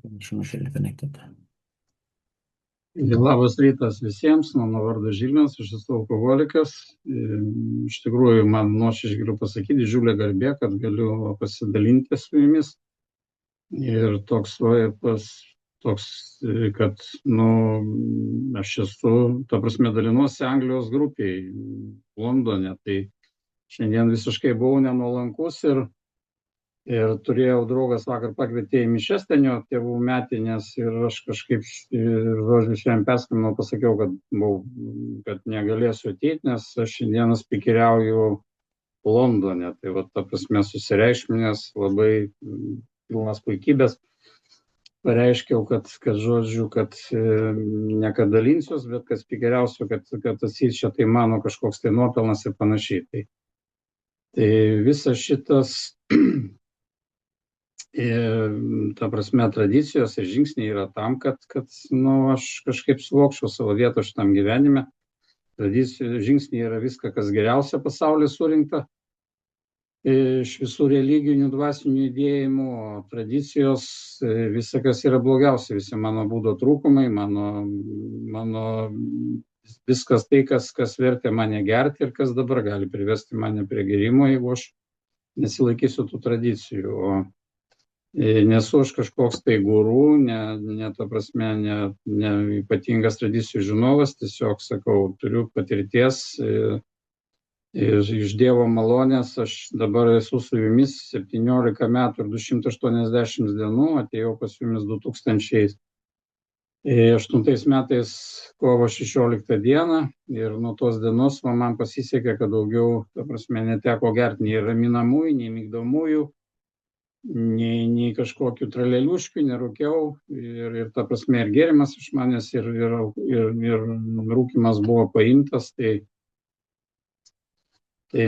Initially connected. Labas rytas visiems, mano vardas Žilvinas, aš esu alkoholikas. Iš tikrųjų, man nuoširdžiai galiu pasakyti, didžiulė garbė, kad galiu pasidalinti su jumis. Ir toks, kad, aš esu, ta prasme, dalinuosi Anglijos grupiai Londone. Tai šiandien visiškai buvau nenuolankus ir turėjau draugas vakar pakvietė į mišias ten jo tėvų metinės ir aš kažkaip, žodžiu, šiandien perskambinau, pasakiau, kad negalėsiu ateiti, nes aš šiandieną spikeriauju Londone. Tai va, ta prasme, susireikšminęs, labai pilnas puikybės. Pareiškiau, kad ne kad dalinsiuos, bet kad spikeriausiu, kad čia tai mano kažkoks tai nuopelnas ir panašiai. Tai visas šitas ta prasme, tradicijos ir žingsniai yra tam, kad aš kažkaip suvokčiau savo vietą šitam gyvenime. Tradicijų žingsniai yra viską, kas geriausia pasaulyje surinkta iš visų religinių dvasinių judėjimų, o tradicijos visa, kas yra blogiausia, visi mano būdo trūkumai, mano viskas tai, kas vertė mane gerti ir kas dabar gali privesti mane prie gerimo, jeigu aš nesilaikysiu tų tradicijų. Nesu aš kažkoks tai guru, ta prasme, ne ypatingas tradicijų žinovas, tiesiog sakau, turiu patirties ir iš Dievo malonės aš dabar esu su jumis 17 metų ir 280 dienų, atėjau pas jumis 2008 metais kovo 16 dieną ir nuo tos dienos man pasisekė, kad daugiau, ta prasme, neteko gerti nei raminamųjų, nei migdomųjų, nei kažkokių traleliuškių, nerūkiau ir ta prasme ir gėrimas iš manęs ir rūkimas buvo paimtas, tai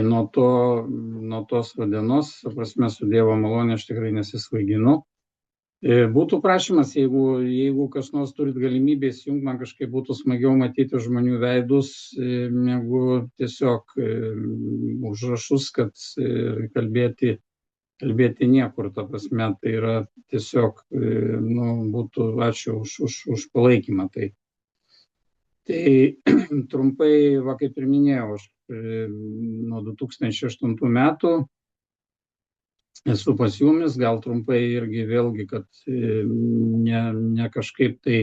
nuo tos dienos, ta prasme, su Dievo malonė aš tikrai nesisvaiginu. Būtų prašymas, jeigu kas nors turit galimybę įsijungti, man kažkaip būtų smagiau matyti žmonių veidus, negu tiesiog užrašus, kad kalbėti niekur, ta prasme, tai yra tiesiog, būtų ačiū už palaikymą. Tai trumpai, kaip ir minėjau, aš nuo 2008 metų esu pas jumis, gal trumpai irgi vėlgi, kad ne kažkaip tai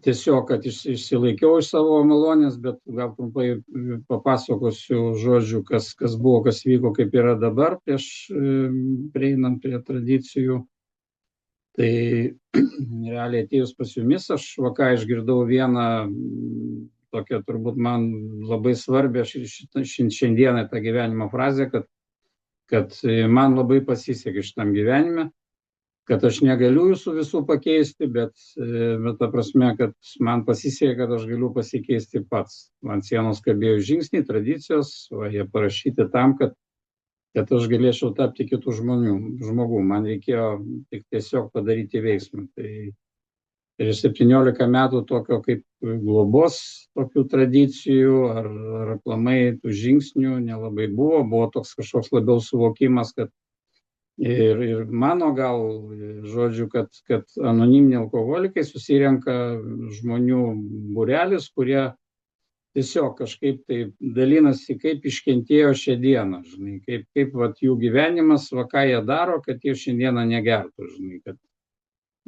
tiesiog, kad išsilaikiau iš savo malonės, bet gal trumpai papasakosiu, žodžiu, kas buvo, kas vyko, kaip yra dabar, prieš prieinant prie tradicijų. Tai realiai atėjus pas jumis, aš ką išgirdau vieną tokią turbūt man labai svarbią šiandieną tą gyvenimo frazę, kad man labai pasisekė šitam gyvenime, kad aš negaliu jūsų visų pakeisti, bet ta prasme, kad man pasisekė, kad aš galiu pasikeisti pats. Man sienos kabėjo žingsniai, tradicijos, jie parašyti tam, kad aš galėčiau tapti kitų žmogų. Man reikėjo tik tiesiog padaryti veiksmą. Tai prieš 17 metų tokio kaip globos tokių tradicijų ar aplamai tų žingsnių nelabai buvo toks kažkoks labiau suvokimas, kad ir mano gal, žodžiu, kad anoniminiai alkoholikai susirenka žmonių būrelis, kurie tiesiog kažkaip tai dalinasi, kaip iškentėjo šią dieną, žinai, kaip jų gyvenimas, ką jie daro, kad jie šiandieną negertų, žinai,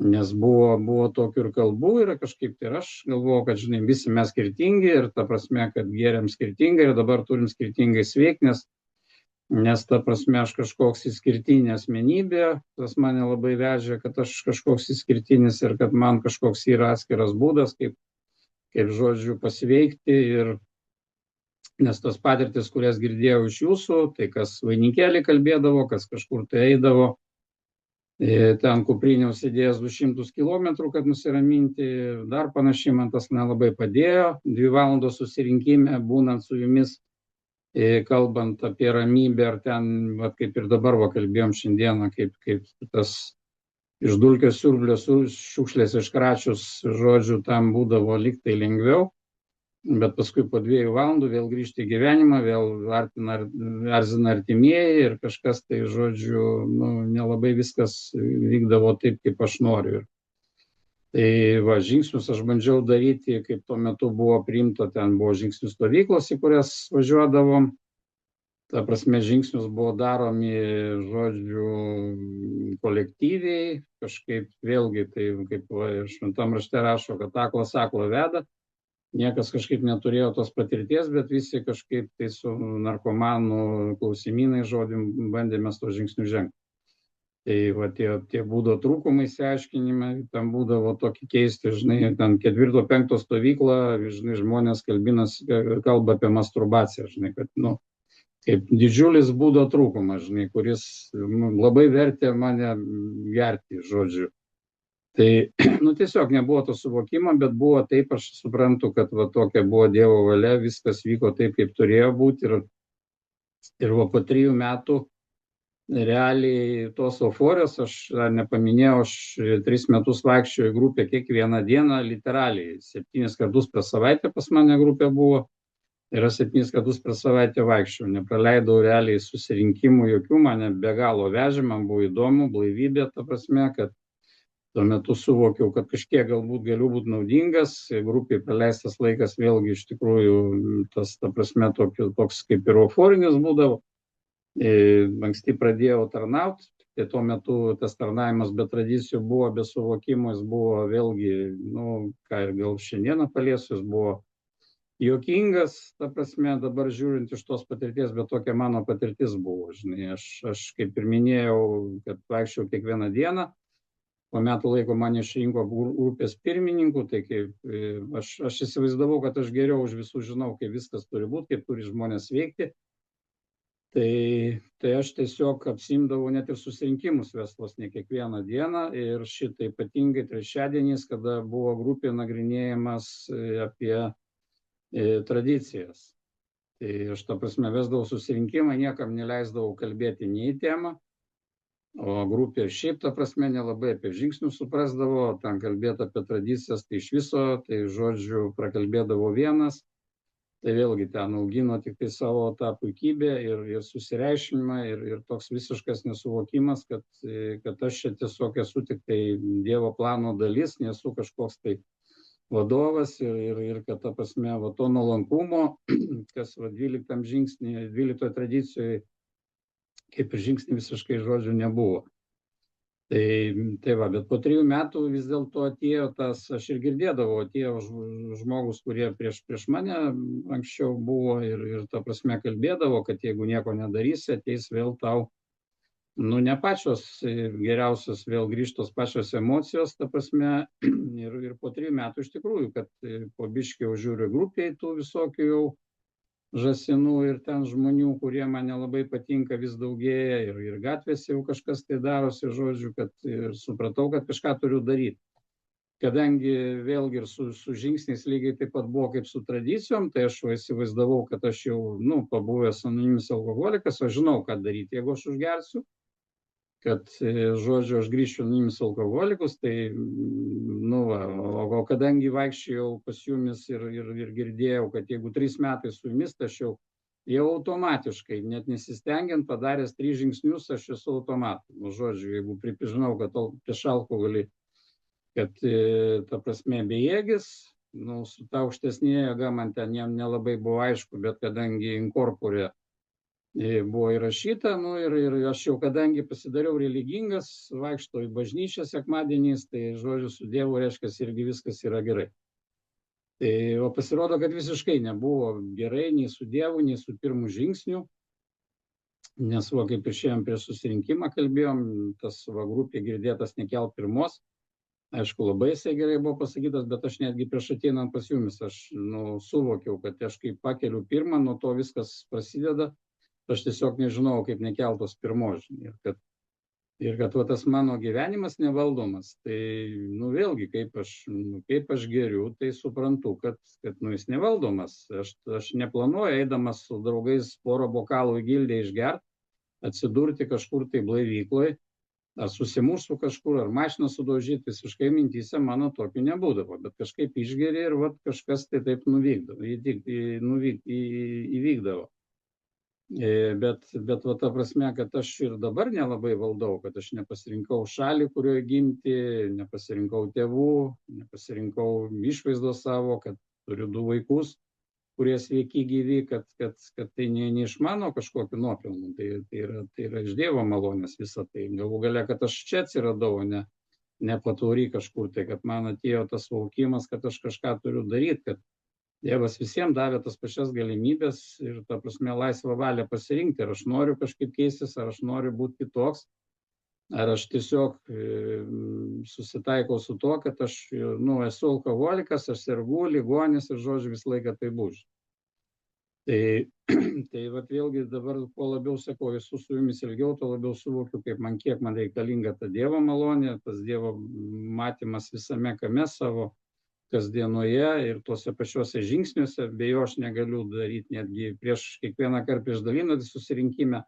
nes buvo tokių ir kalbų ir kažkaip tai aš galvojau, kad, žinai, visi mes skirtingi ir ta prasme, kad geriam skirtingai ir dabar turim skirtingai sveikti, nes ta prasme aš kažkoks išskirtinė asmenybė, tas mane labai vežė, kad aš kažkoks išskirtinis ir kad man kažkoks yra atskiras būdas, kaip žodžiu, pasveikti ir nes tos patirtis, kurias girdėjau iš jūsų, tai kas vainikėlį kalbėdavo, kas kažkur tai eidavo, ten kuprinė užsidėjęs 200 kilometrų, kad nusiraminti, dar panašiai man tas nelabai padėjo. 2 valandos susirinkime, būnant su jumis, kalbant apie ramybę, ar ten, kaip ir dabar kalbėjom šiandieną, kaip tas iš dulkės siurblio šiukšlės iškračius, žodžiu, tam būdavo lyg tai lengviau. bet paskui po 2 valandų vėl grįžti į gyvenimą, vėl arzina artimieji ir kažkas tai, žodžiu, nu, nelabai viskas vykdavo taip, kaip aš noriu. Tai va, žingsnius aš bandžiau daryti, kaip tuo metu buvo priimta, ten buvo žingsnių stovyklos, į kurias važiuodavom. Ta prasme, žingsnius buvo daromi, žodžiu, kolektyviai, kažkaip vėlgi, tai kaip šventam rašte rašo, kad aklas aklą veda. Niekas kažkaip neturėjo tos patirties, bet visi kažkaip tai su narkomanų klausimynai žodžiu bandėme tos žingsnius žengti. Tai va, tie būdo trūkumai išsiaiškinimai, ten būdavo tokį keisti, žinai, ten 4-5 stovyklą, žinai, žmonės kalba apie masturbaciją, žinai, kad, nu, kaip didžiulis būdo trūkumas, žinai, kuris labai vertė mane gerti, žodžiu. Tai, nu, tiesiog nebuvo to suvokimo, bet buvo taip, aš suprantu, kad va, tokia buvo Dievo valia, viskas vyko taip, kaip turėjo būti. Ir va, po 3 metų realiai tos euforijos, aš nepaminėjau, aš 3 metus vaikščioju į grupę kiekvieną dieną, literaliai 7 kartus per savaitę pas mane grupė buvo. Ir aš 7 kartus per savaitę vaikščiau, nepraleidau realiai susirinkimų jokių, mane be galo vežė, man buvo įdomu, blaivybė, ta prasme, kad tuo metu suvokiau, kad kažkiek galbūt galiu būti naudingas, grupiai praleistas laikas vėlgi iš tikrųjų tas, ta prasme, toks kaip ir euforinis būdavo. Anksti pradėjau tarnauti, tai tuo metu tas tarnavimas be tradicijų buvo, be suvokimo, jis buvo vėlgi, nu, ką ir gal šiandieną paliesiu, jis buvo juokingas, ta prasme, dabar žiūrint iš tos patirties, bet tokia mano patirtis buvo, žinai, aš kaip ir minėjau, kad vaikščiau kiekvieną dieną. Po metų laiko mane išrinko grupės pirmininku, tai kaip aš įsivaizdavau, kad aš geriau už visus žinau, kaip viskas turi būti, kaip turi žmonės veikti. Tai aš tiesiog apsiimdavau net ir susirinkimus vestos ne kiekvieną dieną ir šitą ypatingai trečiadieniais, kada buvo grupė nagrinėjimas apie tradicijas. Tai aš, ta prasme, vesdavau susirinkimą, niekam neleisdavau kalbėti nei temą. O grupė šiaip, ta prasme, nelabai apie žingsnius suprasdavo, ten kalbėti apie tradicijas, tai iš viso, tai žodžiu, prakalbėdavo vienas, tai vėlgi ten augino tik tai savo tą puikybę ir susireiškinimą ir toks visiškas nesuvokimas, kad aš čia tiesiog esu tik tai Dievo plano dalis, nesu kažkoks tai vadovas ir kad, ta prasme, va, to nuolankumo, kas va, 12 žingsnį, 12 tradicijoje, kaip ir žingsnį visiškai žodžių nebuvo. Tai va, bet po 3 metų vis dėlto atėjo tas, aš ir girdėdavau, atėjo žmogus, kurie prieš mane anksčiau buvo ir ta prasme kalbėdavo, kad jeigu nieko nedarysi, ateis vėl tau, nu, ne pačios geriausios, vėl grįžtos pačios emocijos, ta prasme, ir po 3 metų iš tikrųjų, kad po biškį jau žiūriu grupėj tų visokių jau žąsinų ir ten žmonių, kurie man nelabai patinka, vis daugėja ir gatvėse jau kažkas tai darosi, žodžiu, kad ir supratau, kad kažką turiu daryti. Kadangi vėlgi ir su žingsniais lygiai taip pat buvo kaip su tradicijom, tai aš įsivaizdavau, kad aš jau, nu, pabuvęs anoniminis alkoholikas, aš žinau, ką daryti, jeigu aš užgersiu, kad, žodžiu, aš grįžčiau anoniminis alkoholikus, tai, nu, va, o kadangi vaikščiau pas jumis ir girdėjau, kad jeigu 3 metai su jumis, tai aš jau automatiškai, net nesistengiant, padaręs 3 žingsnius, aš esu automatu. Nu, žodžiu, jeigu pripažinau, kad prieš alkoholį, kad, ta prasme, bejėgis, nu, su ta aukštesnė jėga man ten nelabai buvo aišku, bet kadangi inkorporė buvo įrašyta, nu, ir aš jau kadangi pasidariau religingas, vaikštau į bažnyčią sekmadieniais, tai, žodžiu, su Dievu reiškia, irgi viskas yra gerai. Tai, o pasirodo, kad visiškai nebuvo gerai nei su Dievu, nei su pirmu žingsniu, nes, va, kaip ir šiandien prieš susirinkimą kalbėjom, tas, va, grupė girdėtas nekelt pirmos, aišku, labai jisai gerai buvo pasakytas, bet aš netgi prieš ateinant pas jumis, aš, nu, suvokiau, kad aš kaip pakeliu pirmą, nuo to viskas prasideda. Aš tiesiog nežinau, kaip nekeltos pirmos, ir kad va, tas mano gyvenimas nevaldomas, tai, nu, vėlgi, kaip aš geriu, tai suprantu, kad nu, jis nevaldomas. Aš neplanuoju, eidamas su draugais porą bokalų į gildę išgert, atsidurti kažkur tai blaivykloj ar susimuš su kažkur, ar mašiną sudaužyti, visiškai mintyse mano tokių nebūdavo, bet kažkaip išgeri ir vat, kažkas tai taip įvykdavo. Bet va ta prasme, kad aš ir dabar nelabai valdau, kad aš nepasirinkau šalį, kurioje gimti, nepasirinkau tėvų, nepasirinkau išvaizdos savo, kad turiu 2 vaikus, kurie sveiki gyvi, kad tai ne iš mano kažkokiu nuopelnu, tai yra iš Dievo malonės visą tai. Galų gale, kad aš čia atsiradau, ne pataury kažkur, tai kad man atėjo tas suvokimas, kad aš kažką turiu daryti, kad Dievas visiems davė tas pačias galimybės ir, ta prasme, laisvą valią pasirinkti, ar aš noriu kažkaip keistis, ar aš noriu būti kitoks, ar aš tiesiog susitaikau su to, kad aš esu alkoholikas, aš sergu, ligonis ir, žodžiu, visą laiką tai bus. Tai vat vėlgi dabar, kuo labiau sakau, esu su jumis ilgiau, tuo labiau suvokiu, kiek man reikalinga ta Dievo malonė, tas Dievo matymas visame kame savo kasdienoje ir tuose pačiuose žingsniuose, be jo aš negaliu daryti, netgi prieš kiekvieną kartą prieš dalinantį susirinkime,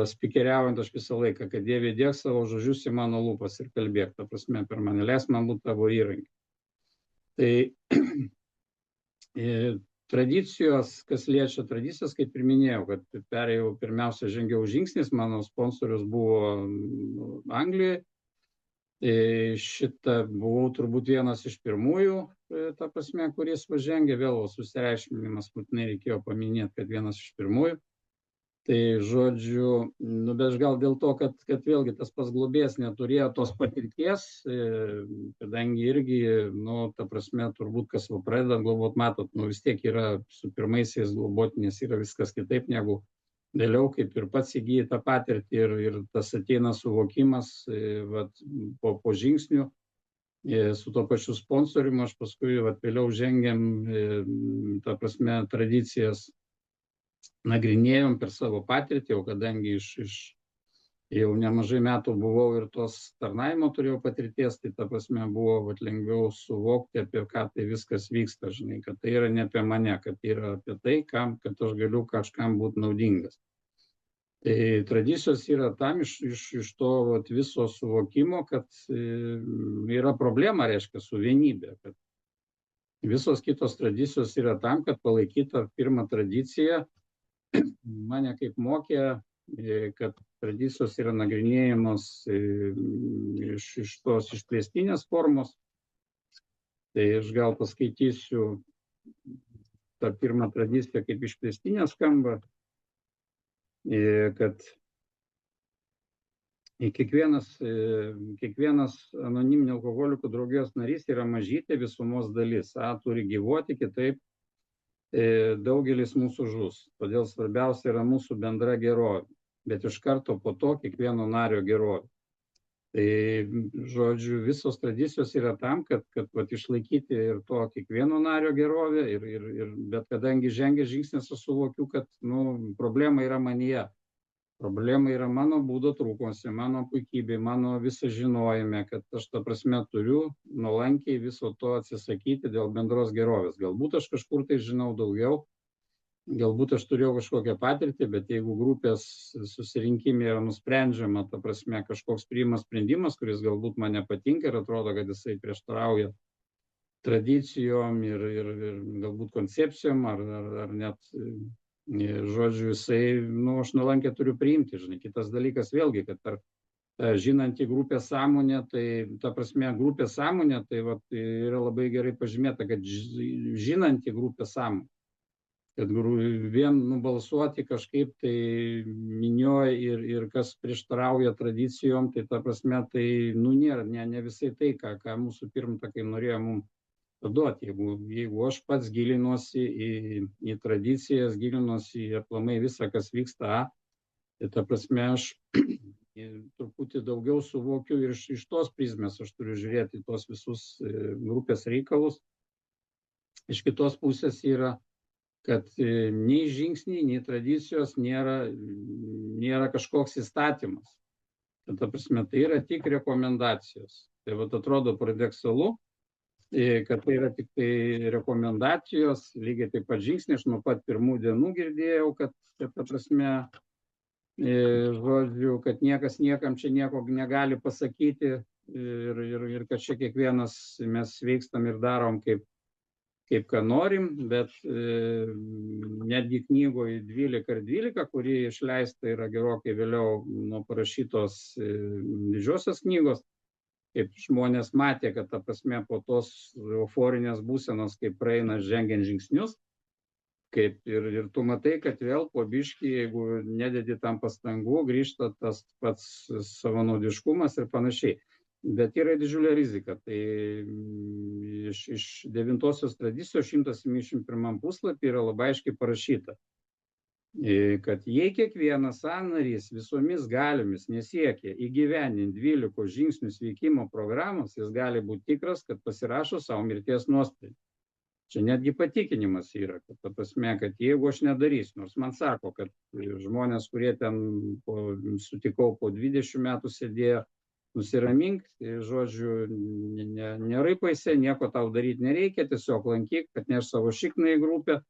spikeriaujant aš visą laiką, kad Dieve dėk savo žodžius į mano lūpas ir kalbėk, ta prasme, per mane leis man būti tavo įrankiu. Tai tradicijos, kas liečia tradicijas, kaip ir minėjau, kad pirmiausia žengiau žingsnis, mano sponsorius buvo Anglijoje. Šitą buvau turbūt vienas iš pirmųjų, ta prasme, kuris žengė, vėl susireikšminimas būtinai reikėjo paminėti, kad vienas iš pirmųjų. Tai žodžiu, bet aš gal dėl to, kad vėlgi tas pats globėjas neturėjo tos patirties, kadangi irgi, ta prasme, turbūt kas pradeda globot, matot, vis tiek yra su pirmaisiais globotiniais yra viskas kitaip negu vėliau, kaip ir pats įgyji tą patirtį ir tas ateina suvokimas po žingsnių su to pačiu sponsoriumi. Aš paskui vėliau žengėm, ta prasme, tradicijas nagrinėjom per savo patirtį, o kadangi jau nemažai metų buvau ir tos tarnaimo turėjau patirties, tai ta prasme buvo lengviau suvokti, apie ką tai viskas vyksta, žinai, kad tai yra ne apie mane, kad tai yra apie tai, kad aš galiu kažkam būti naudingas. Tai tradicijos yra tam iš to viso suvokimo, kad yra problema, reiškia, su vienybė. Kad visos kitos tradicijos yra tam, kad palaikytų pirmą tradiciją. Mane kaip mokė, kad tradicijos yra nagrinėjamos iš tos išplėstinės formos. Tai aš gal paskaitysiu tą pirmą tradiciją kaip išplėstinę skamba, kad kiekvienas anoniminio alkoholikų draugijos narys yra mažytė visumos dalis. Turi gyvuoti, kitaip daugelis mūsų žus. Todėl svarbiausia yra mūsų bendra gerovė, bet iš karto po to kiekvieno nario gerovė. Tai, žodžiu, visos tradicijos yra tam, kad išlaikyti ir to kiekvieno nario gerovę, bet kadangi žengia žingsnis, aš suvokiu, kad problema yra manyje. Problema yra mano būdo trūkuose, mano puikybė, mano visą žinojime, kad aš, ta prasme, turiu nuolankiai viso to atsisakyti dėl bendros gerovės. Galbūt aš kažkur tai žinau daugiau, galbūt aš turėjau kažkokią patirtį, bet jeigu grupės susirinkime yra nusprendžiama, ta prasme, kažkoks priimas sprendimas, kuris galbūt man nepatinka ir atrodo, kad jisai prieštarauja tradicijom ir galbūt koncepcijom, ar net, žodžiu, jisai, aš nuolankiai turiu priimti, žinai. Kitas dalykas vėlgi, kad žinanti grupės sąmonė, tai, ta prasme, grupės sąmonė, tai yra labai gerai pažymėta, kad žinanti grupės sąmonė, kad vien nubalsuoti kažkaip tai minioja ir kas prieštarauja tradicijom, tai ta prasme, tai nėra, ne visai tai, ką mūsų pirmtakai norėjo mums duoti. Jeigu aš pats gilinuosi į tradicijas, gilinuosi į aplamai visą, kas vyksta, tai ta prasme, aš truputį daugiau suvokiu ir iš tos prizmės aš turiu žiūrėti tos visus grupės reikalus. Iš kitos pusės yra, kad nei žingsniai, nei tradicijos nėra kažkoks įstatymas. Ta prasme, tai yra tik rekomendacijos. Tai atrodo paradoksalu, kad tai yra tik tai rekomendacijos, lygiai taip pat žingsniai. Aš nuo pat pirmų dienų girdėjau, kad ta prasme, žodžiu, kad niekas niekam čia nieko negali pasakyti ir kad čia kiekvienas mes veikstam ir darom kaip ką norim, bet netgi knygoje 12x12, kuri išleista yra gerokai vėliau nuo parašytos didžiosios knygos, kaip žmonės matė, kad ta prasme po tos euforinės būsenos, kaip praeina žengiant žingsnius, kaip ir tu matai, kad vėl po biškį, jeigu nededi tam pastangų, grįžta tas pats savanaudiškumas ir panašiai. Bet yra didžiulė rizika. Tai iš 9-osios tradicijos 171 puslapį yra labai aiškiai parašyta, kad jei kiekvienas narys visomis galiomis nesiekia įgyvendinti 12 žingsnių sveikimo programos, jis gali būti tikras, kad pasirašo savo mirties nuosprendį. Čia netgi patikinimas yra, kad ta prasme, kad jeigu aš nedarysiu, nors man sako, kad žmonės, kurie ten sutikau po 20 metų sėdėjo, nusiramink, žodžiu, neraipaisi, nieko tau daryti nereikia, tiesiog lankyk, kad neš savo šikną į grupę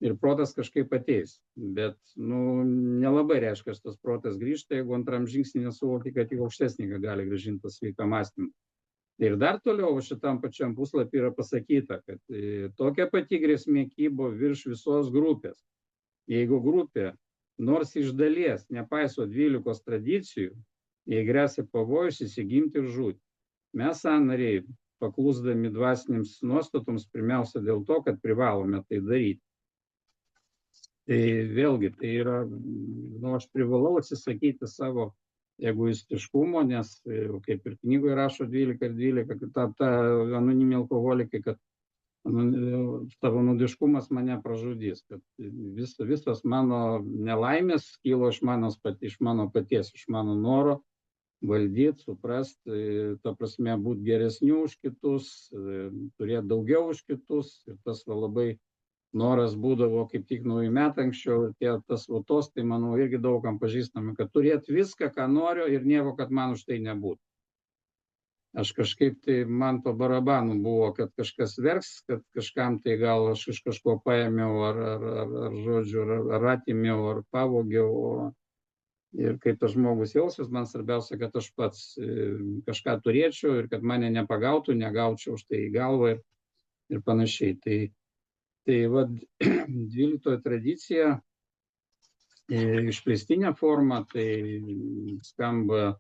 ir protas kažkaip ateis. Bet, nelabai reiškia, kad tas protas grįžta, jeigu antram žingsnį nesuvoki, kad tik aukštesnį gali grąžinti tą sveiką mąstymą. Ir dar toliau šitam pačiam puslapį yra pasakyta, kad tokia pati grėsmė kybo virš visos grupės. Jeigu grupė nors iš dalies nepaiso 12 tradicijų, jei gresia pavojus įsigimti ir žūti. Mes nariai, paklusdami dvasinėms nuostatoms, pirmiausia dėl to, kad privalome tai daryti. Tai vėlgi, tai yra, aš privalau atsisakyti savo egoistiškumo, nes kaip ir knygoje rašo 12x12, ta anonimi alkoholikai, kad savanaudiškumas mane pražudys, kad visas mano nelaimės kilo iš mano paties, iš mano noro valdyti, suprasti, ta prasme būti geresniu už kitus, turėti daugiau už kitus. Ir tas labai noras būdavo kaip tik naujų metų anksčiau, ir tas votos, tai manau irgi daugam pažįstami, kad turėti viską, ką noriu ir nieko, kad man už tai nebūtų. Aš kažkaip tai, man to barabanų buvo, kad kažkas verks, kad kažkam tai gal aš iš kažko paėmiau, ar atėmiau, ar pavogiau. Ir kaip tas žmogus jausis, man svarbiausia, kad aš pats kažką turėčiau ir kad mane nepagautų, negaučiau už tai į galvą ir panašiai. Tai 12 tradicija išplėstinė forma, tai skamba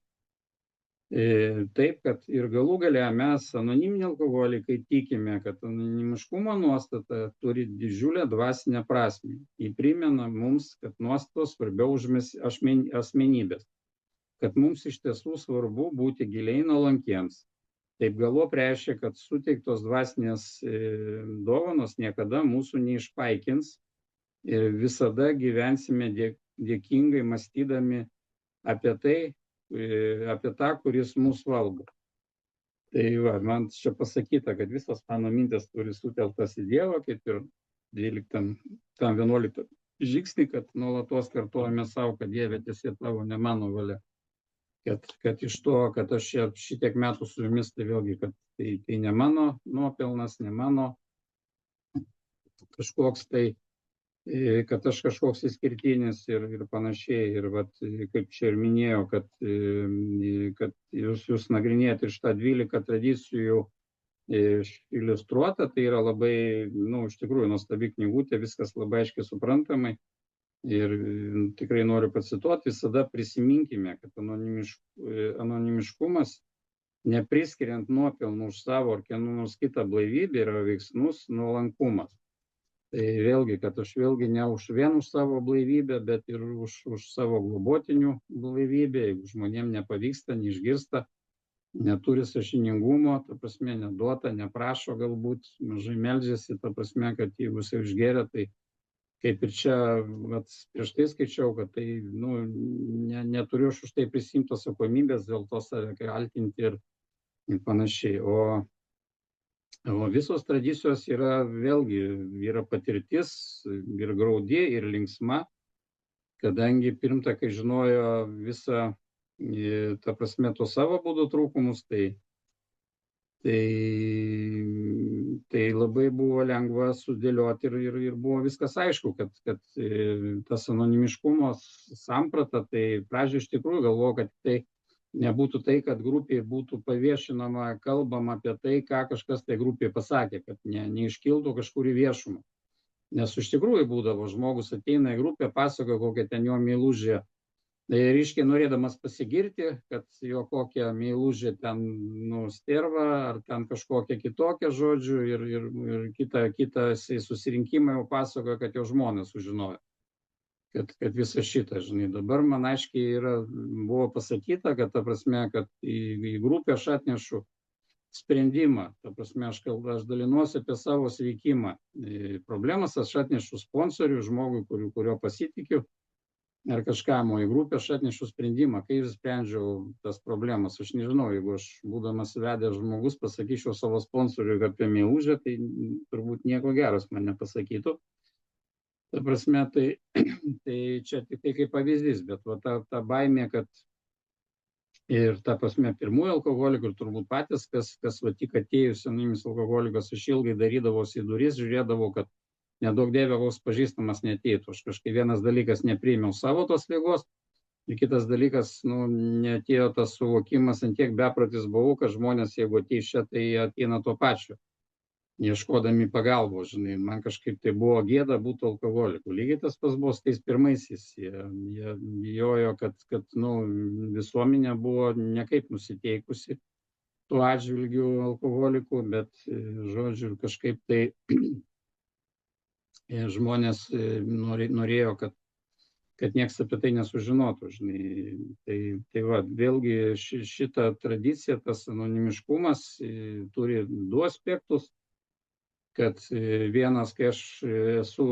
taip, kad ir galų gale mes, anoniminiai alkoholikai, tikime, kad anonimiškumo nuostata turi didžiulę dvasinę prasmę. Ji primena mums, kad nuostatos svarbiau už asmenybės, kad mums iš tiesų svarbu būti giliai nuolankiems. Taip galop reiškia, kad suteiktos dvasinės dovanos niekada mūsų neišpaikins ir visada gyvensime dėkingai mąstydami apie tą, kuris mūsų valdo. Tai man čia pasakyta, kad visas mano mintis turi sutelktas į Dievą, kaip ir 11 žingsnį, kad nuolatos kartuojame savo, kad Dieve, teesie tavo, ne mano valia. Kad iš to, kad aš čia šitiek metų su jumis, tai vėlgi, kad tai ne mano nuopelnas, ne mano kažkoks tai, kad aš kažkoks išskirtinis ir panašiai. Ir kaip čia ir minėjau, kad jūs nagrinėjate iš tą 12 tradicijų iliustruota, tai yra labai, iš tikrųjų, nuostabi knygutė, viskas labai aiškiai suprantamai. Ir tikrai noriu pacituoti, visada prisiminkime, kad anonimiškumas, nepriskiriant nuopelnų už savo ar kieno nors kitą blaivybę, yra veiksnus nuolankumas. Tai vėlgi, kad aš vėlgi ne vien už savo blaivybę, bet ir už savo globotinių blaivybę, jeigu žmonėm nepavyksta, neišgirsta, neturi sąžiningumo, ta prasme, neduota, neprašo galbūt, mažai meldžiasi, ta prasme, kad jeigu jis išgeria, tai kaip ir čia prieš tai skaičiau, kad tai, neturiu aš už tai prisimti atsakomybės, dėl to save kaltinti ir panašiai. O visos tradicijos yra vėlgi, yra patirtis ir graudi, ir linksma, kadangi pirmtakai žinojo visą, ta prasme, to savo būdų trūkumus, tai tai labai buvo lengva sudėlioti ir buvo viskas aišku, kad tas anonimiškumo samprata, tai pradžioje iš tikrųjų galvoju, kad tai nebūtų tai, kad grupėje būtų paviešinama, kalbama apie tai, ką kažkas tai grupėje pasakė, kad neiškiltų kažkur į viešumą. Nes iš tikrųjų būdavo, žmogus ateina į grupę, pasakoja, kokia ten jo meilužė. Tai ryškiai norėdamas pasigirti, kad jo kokia meilužė ten sterva, ar ten kažkokia kitokia, žodžiu, ir kitą susirinkimą jau pasakoja, kad jo žmonės sužinojo. Kad visą šitą, žinai, dabar man aiškiai buvo pasakyta, kad ta prasme, kad į grupę aš atnešu sprendimą, ta prasme, aš dalinuosi apie savo sveikimą. Problemas aš atnešu sponsorių, žmogui, kurio pasitikiu, ar kažkam, o į grupę aš atnešu sprendimą, kai ir sprendžiau tas problemas. Aš nežinau, jeigu aš būdamas vedęs žmogus pasakyčiau savo sponsoriui apie meilužę, tai turbūt nieko geros man nepasakytų. Ta prasme, tai čia tik tai kaip pavyzdys, bet va, ta baimė, kad ir ta prasme pirmųjų alkoholikų, ir turbūt patys, kas va tik atėjus anoniminis alkoholikas, aš ilgai darydavosi į duris, žiūrėdavau, kad nedaug dievė, koks pažįstamas neateitų. Aš kažkaip vienas dalykas nepriėmiau savo tos ligos, ir kitas dalykas, neatėjo tas suvokimas, ant tiek bepratis buvau, kad žmonės, jeigu ateis čia, tai ateina to pačio, ieškodami pagalbos, žinai. Man kažkaip tai buvo gėda būti alkoholiku. Lygiai tas pas buvo tais pirmaisiais. Jie bijojo, kad visuomenė buvo nekaip nusiteikusi tuo atžvilgiu alkoholikų, bet, žodžiu, kažkaip tai žmonės norėjo, kad nieks apie tai nesužinotų, žinai. Tai va, vėlgi šitą tradiciją, tas anonimiškumas turi du aspektus, kad vienas, kai aš esu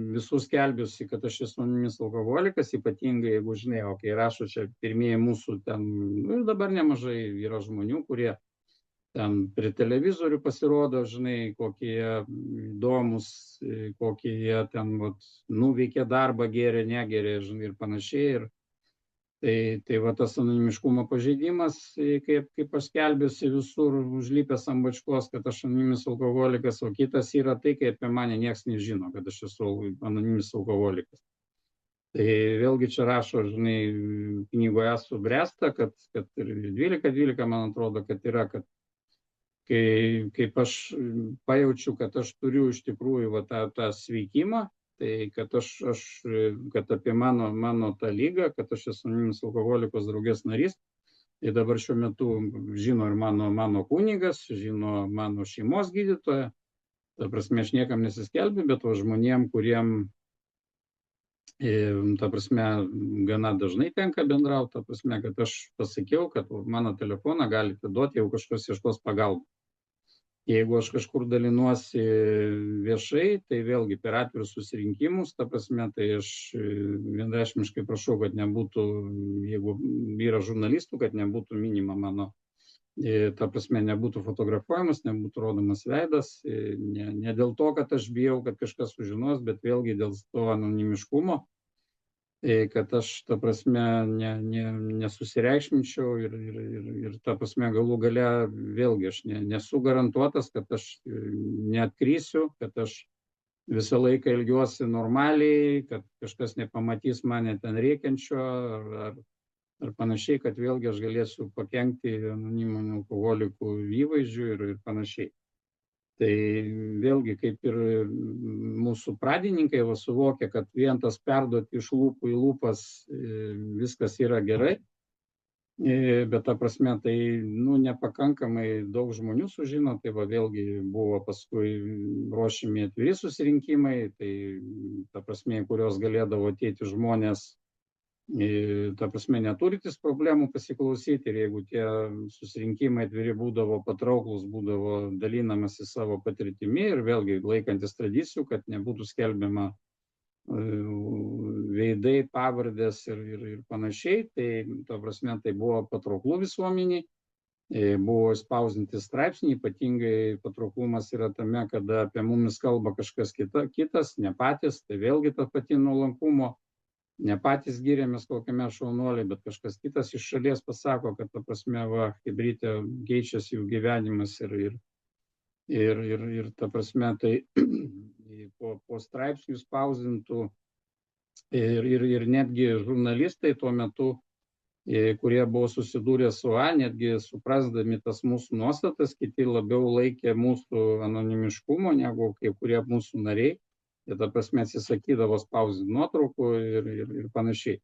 visus skelbiusi, kad aš esu anoniminis alkoholikas, ypatingai, jeigu žinai, o kai rašo čia pirmieji mūsų ten, ir dabar nemažai yra žmonių, kurie ten prie televizorių pasirodo, žinai, kokie įdomus, kokie jie ten nuveikė darbą, gėrė, negerė, žinai, ir panašiai. Tai va tas anonimiškumo pažeidimas, kaip aš skelbiuosi visur užlipęs ant bačkos, kad aš anoniminis alkoholikas, o kitas yra tai, kai apie mane nieks nežino, kad aš esu anoniminis alkoholikas. Tai vėlgi čia rašo, žinai, knygoje subręsta, kad ir 12, man atrodo, kad yra, kad kaip aš pajaučiu, kad aš turiu iš tikrųjų va, tą sveikimą, tai kad apie mano tą lygą, kad aš esu anoniminis alkoholikos draugės narys, tai dabar šiuo metu žino ir mano kunigas, žino mano šeimos gydytoja. Ta prasme, aš niekam nesiskelbiu, bet žmonėm, kuriem, ta prasme, gana dažnai tenka bendrauti, ta prasme, kad aš pasakiau, kad mano telefoną galite duoti, jeigu kažkas ieškos pagalbą. Jeigu aš kažkur dalinuosi viešai, tai vėlgi per atvirus susirinkimus, ta prasme, tai aš vienareikšmiškai prašau, kad nebūtų, jeigu yra žurnalistų, kad nebūtų minima mano, ta prasme, nebūtų fotografuojamas, nebūtų rodomas veidas, ne dėl to, kad aš bijau, kad kažkas sužinos, bet vėlgi dėl to anonimiškumo, kad aš, ta prasme, nesusireikšminčiau ir ta prasme, galų gale, vėlgi, aš nesu garantuotas, kad aš neatkrysiu, kad aš visą laiką elgiuosi normaliai, kad kažkas nepamatys mane ten rėkiančio ar panašiai, kad vėlgi aš galėsiu pakenkti anoniminių alkoholikų įvaizdžių ir panašiai. Tai vėlgi, kaip ir mūsų pradininkai suvokia, kad vien tas perduoti iš lūpų į lūpas viskas yra gerai, bet ta prasme, tai nepakankamai daug žmonių sužino, tai vėlgi buvo paskui ruošiami atviri susirinkimai, tai ta prasme, kurios galėdavo ateiti žmonės, ta prasme, neturintis problemų pasiklausyti, ir jeigu tie susirinkimai atviri būdavo patrauklus, būdavo dalinamasi savo patirtimi ir vėlgi laikantis tradicijų, kad nebūtų skelbiama veidai, pavardės ir panašiai, tai ta prasme, tai buvo patrauklų visuomeniai, buvo spausdinti straipsniai, ypatingai patrauklumas yra tame, kada apie mumis kalba kažkas kitas, ne patys, tai vėlgi ta pati nuolankumo. Ne patys giriamės kokiame šaunuoliai, bet kažkas kitas iš šalies pasako, kad ta prasme, chebrytė, keičiasi jų gyvenimas ir ir ta prasme, tai po straipsnių spausdintų ir netgi žurnalistai tuo metu, kurie buvo susidūrę su netgi suprasdami tas mūsų nuostatas, kiti labiau laikė mūsų anonimiškumo negu kai kurie mūsų nariai. Ir ta prasme atsisakydavo spausdinti nuotraukų ir panašiai.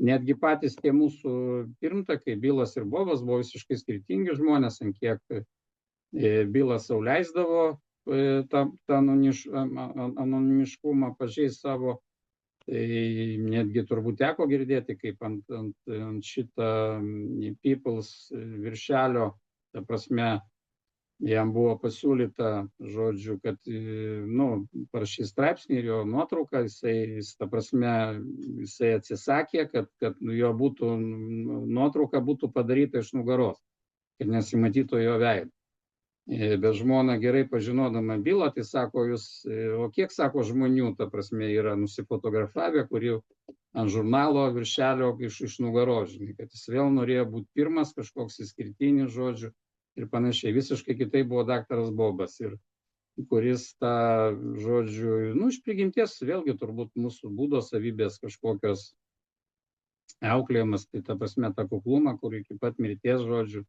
Netgi patys tie mūsų pirmtakai, Bilas ir Bobas, buvo visiškai skirtingi žmonės, ant kiek Bilas sau leisdavo tą anonimiškumą pažeisti savo. Tai netgi turbūt teko girdėti, kaip ant šitą People's viršelio, ta prasme, jam buvo pasiūlyta, žodžiu, kad, parašys straipsnį ir jo nuotrauką, ta prasme, jisai atsisakė, kad jo nuotrauka būtų padaryta iš nugaros, kad nesimatytų jo veido. Bet žmona gerai pažinodama Bilą, tai sako, o kiek, sako, žmonių, ta prasme, yra nusifotografavę, kurie ant žurnalo viršelio iš nugaros, žinai, kad jis vėl norėjo būti pirmas, kažkoks išskirtinis, žodžiu, ir panašiai. Visiškai kitai buvo daktaras Bobas, ir kuris tą, žodžiu, iš prigimties, vėlgi turbūt mūsų būdo savybės kažkokios auklėjimas, tai ta prasme, tą kuklumą, kur iki pat mirties, žodžiu,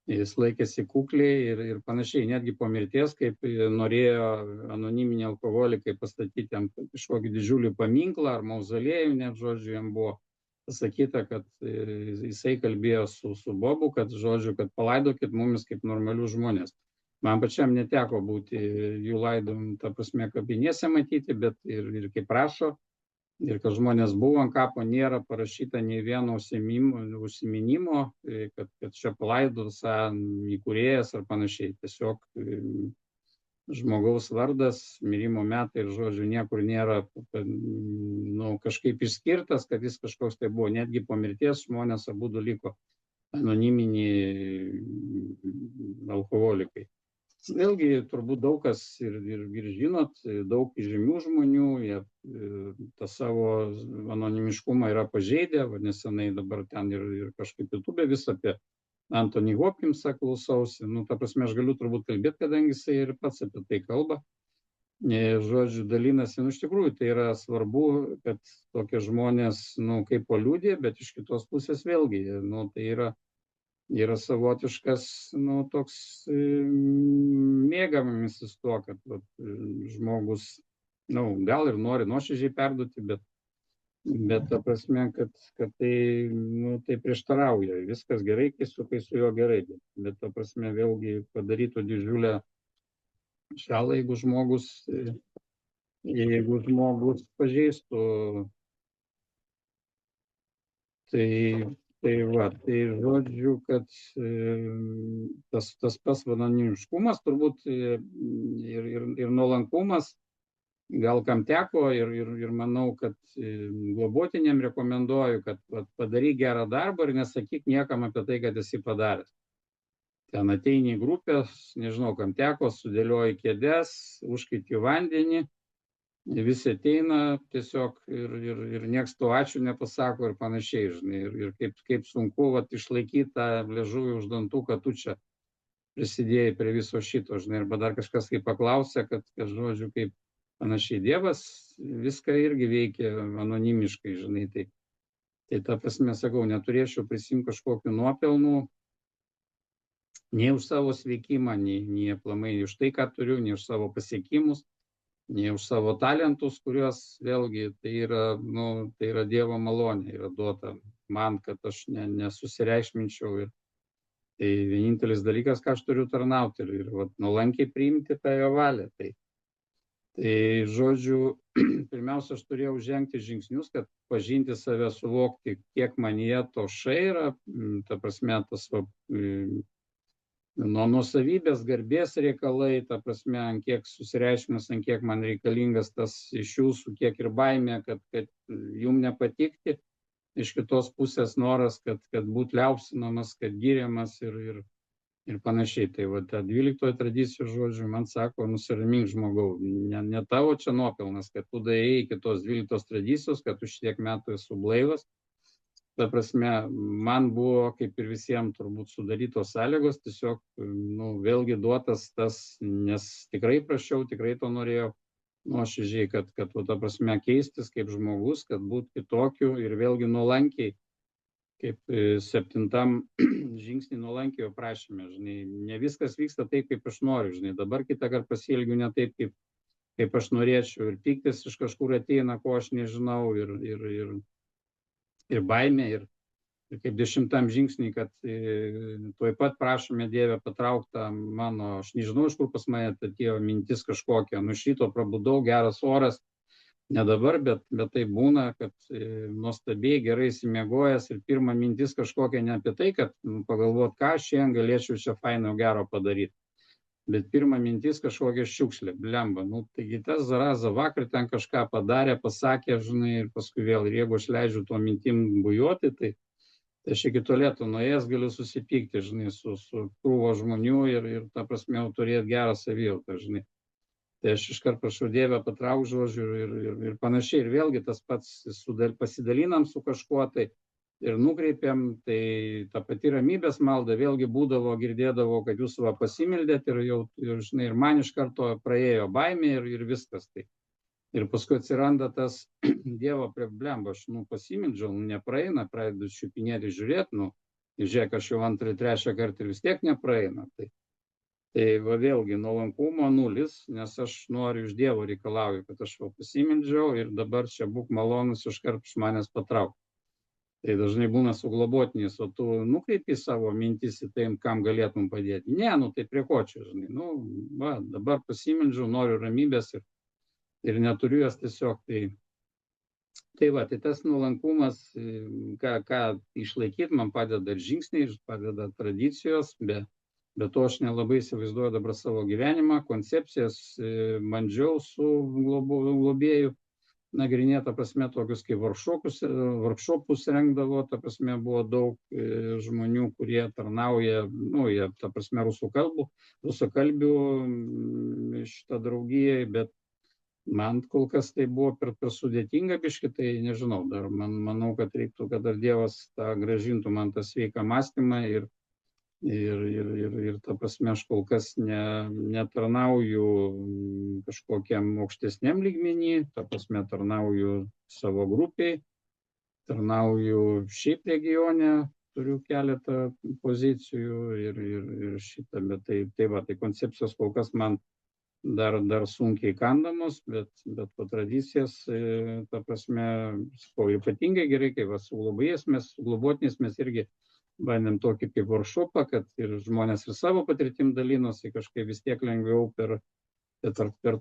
jis laikėsi kukliai ir panašiai. Netgi po mirties, kaip norėjo anoniminiai alkoholikai pastatyti jam kažkokį didžiulį paminklą ar mauzoliejų, net, žodžiu, jam buvo pasakyta, kad jisai kalbėjo su Bobu, kad, žodžiu, kad palaidokit mumis kaip normalių žmonės. Man pačiam neteko būti jų laidom, ta prasme, kapinėse matyti, bet ir kaip prašo, ir kad žmonės buvo ant kapo, nėra parašyta nei vieno užsiminimo, kad čia palaidotas įkūrėjas ar panašiai. Tiesiog žmogaus vardas, mirimo metai ir, žodžiu, niekur nėra kažkaip išskirtas, kad jis kažkoks tai buvo. Netgi po mirties žmonės abudu liko anoniminiai alkoholikai. Vėlgi, turbūt daug kas ir žinot, daug žymių žmonių, jie tą savo anonimiškumą yra pažeidę, nesenai dabar ten ir kažkaip YouTube vis apie Anthony Hopkinsą klausausi, ta prasme, aš galiu turbūt kalbėti, kadangi jisai ir pats apie tai kalba, žodžiu, dalinasi, iš tikrųjų, tai yra svarbu, kad tokie žmonės, kaip paliudė, bet iš kitos pusės vėlgi, tai yra savotiškas, toks mėgamimasis tuo, kad žmogus, gal ir nori nuoširdžiai perduoti, bet ta prasme, kad tai prieštarauja. Viskas gerai, kai su juo gerai, bet ta prasme vėlgi padarytų didžiulę žalą, jeigu žmogus pažeistų. Tai žodžiu, kad tas pats anonimiškumas turbūt ir nuolankumas, gal kam teko ir manau, kad globotiniam rekomenduoju, kad padaryk gerą darbą ir nesakyk niekam apie tai, kad esi padaręs. Ten ateini į grupę, nežinau, kam teko, sudėlioji kėdes, užkaiti vandenį, visi ateina tiesiog ir nieks to ačiū nepasako ir panašiai, žinai, ir kaip sunku išlaikyti tą liežuvį už dantų, kad tu čia prisidėjai prie viso šito, žinai, arba dar kažkas kaip paklausė, kad žodžiu, kaip panašiai Dievas viską irgi veikia anonimiškai, žinai, tai ta prasme, sakau, neturėčiau prisimti kažkokių nuopelnų, nei už savo sveikimą, nei aplamai už tai, ką turiu, nei už savo pasiekimus, nei už savo talentus, kuriuos vėlgi tai yra Dievo malonė, yra duota man, kad aš nesusireikšminčiau. Ir tai vienintelis dalykas, ką aš turiu tarnauti ir nuolankiai priimti tą jo valią. Tai žodžiu, pirmiausia, aš turėjau žengti žingsnius, kad pažinti save, suvokti, kiek manyje to yra, ta prasme, tas nuo nuosavybės, garbės reikalai, ta prasme, ant kiek susireikšmins, ant kiek man reikalingas tas iš jūsų, kiek ir baimė, kad jum nepatikti, iš kitos pusės noras, kad būt liaupsinamas, kad giriamas ir panašiai. Tai ta 12 tradicijų, žodžiu, man sako, nusiramink žmogau, ne tavo čia nuopelnas, kad tu daėjai iki tos 12 tradicijos, kad tu šitiek metų esu blaivas, ta prasme, man buvo, kaip ir visiems turbūt sudarytos sąlygos, tiesiog, nu, vėlgi duotas tas, nes tikrai prašiau, tikrai to norėjau nuoširdžiai, kad ta prasme keistis kaip žmogus, kad būtų kitokiu ir vėlgi nuolankiai, kaip 7 žingsnį nuolankiai prašėme, žinai, ne viskas vyksta taip, kaip aš noriu, žinai, dabar kitą kartą pasielgiu ne taip, kaip aš norėčiau, ir pyktis iš kažkur ateina, ko aš nežinau, ir baimė, ir kaip 10 žingsnį, kad tuoj pat prašome Dievę patrauktą mano, aš nežinau, iš kur pas mane atėjo mintis kažkokia, nu iš ryto prabudau, geras oras, ne dabar, bet tai būna, kad nuostabiai gerai įsimiegojęs ir pirma mintis kažkokia ne apie tai, kad pagalvot, ką aš šiandien galėčiau čia faino gero padaryti, bet pirma mintis kažkokia šiukšlė, blemba, nu taigi tas zaraza vakar ten kažką padarė, pasakė, žinai, ir paskui vėl, ir jeigu aš leidžiu tuo mintim bujoti, tai aš iki tualeto nuėjęs galiu susipykti, žinai, su krūvo žmonių ir ta prasme turėti gerą savijautą, žinai. Tai aš iškart prašau Dievę patrauk žodžių ir panašiai. Ir vėlgi tas pats pasidalinam su kažkuo tai ir nukreipiam, tai ta pati ramybės malda vėlgi būdavo, girdėdavo, kad jūs va pasimildėt ir jau, žinai, ir man iš karto praėjo baimė ir viskas tai. Ir paskui atsiranda tas Dievo blemba, aš pasimildžiau, nepraeina, pradedu čiupinėti, žiūrėti, žiūrėk, aš jau 2, 3 kartą ir vis tiek nepraeina. Tai va vėlgi nuolankumo 0, nes aš noriu iš Dievo reikalauju, kad aš pasimildžiau ir dabar čia būk malonus iškart iš manęs patrauk. Tai dažnai būna su globotiniais, o tu nukreipi savo mintis į tai, kam galėtum padėti. Ne, tai prie ko čia, žinai, va, dabar pasimildžiau, noriu ramybės ir neturiu jos tiesiog. Tai va, tai tas nuolankumas, ką išlaikyti, man padeda ir žingsniai, padeda tradicijos, bet to aš nelabai įsivaizduoju dabar savo gyvenimą, koncepcijas bandžiau su globėju nagrinėti, ta prasme, tokius kaip workshopus rengdavo, ta prasme, buvo daug žmonių, kurie tarnauja, jie, ta prasme, rusakalbių šitą draugijai, bet man kol kas tai buvo per sudėtinga biški, tai nežinau, dar manau, kad reiktų, kad dar Dievas tą gražintų man tą sveiką mąstymą ir ta prasme, aš kol kas netarnauju kažkokiam aukštesniam lygmenį, ta prasme, tarnauju savo grupiai, tarnauju šiaip regione, turiu keletą pozicijų ir šitą, bet tai koncepcijos kol kas man dar sunkiai kandamos, bet po tradicijas, ta prasme, ypatingai gerai, kai su globotiniais mes irgi bandėm tokį kaip workshopą, kad ir žmonės ir savo patirtim dalinosi, kažkaip vis tiek lengviau per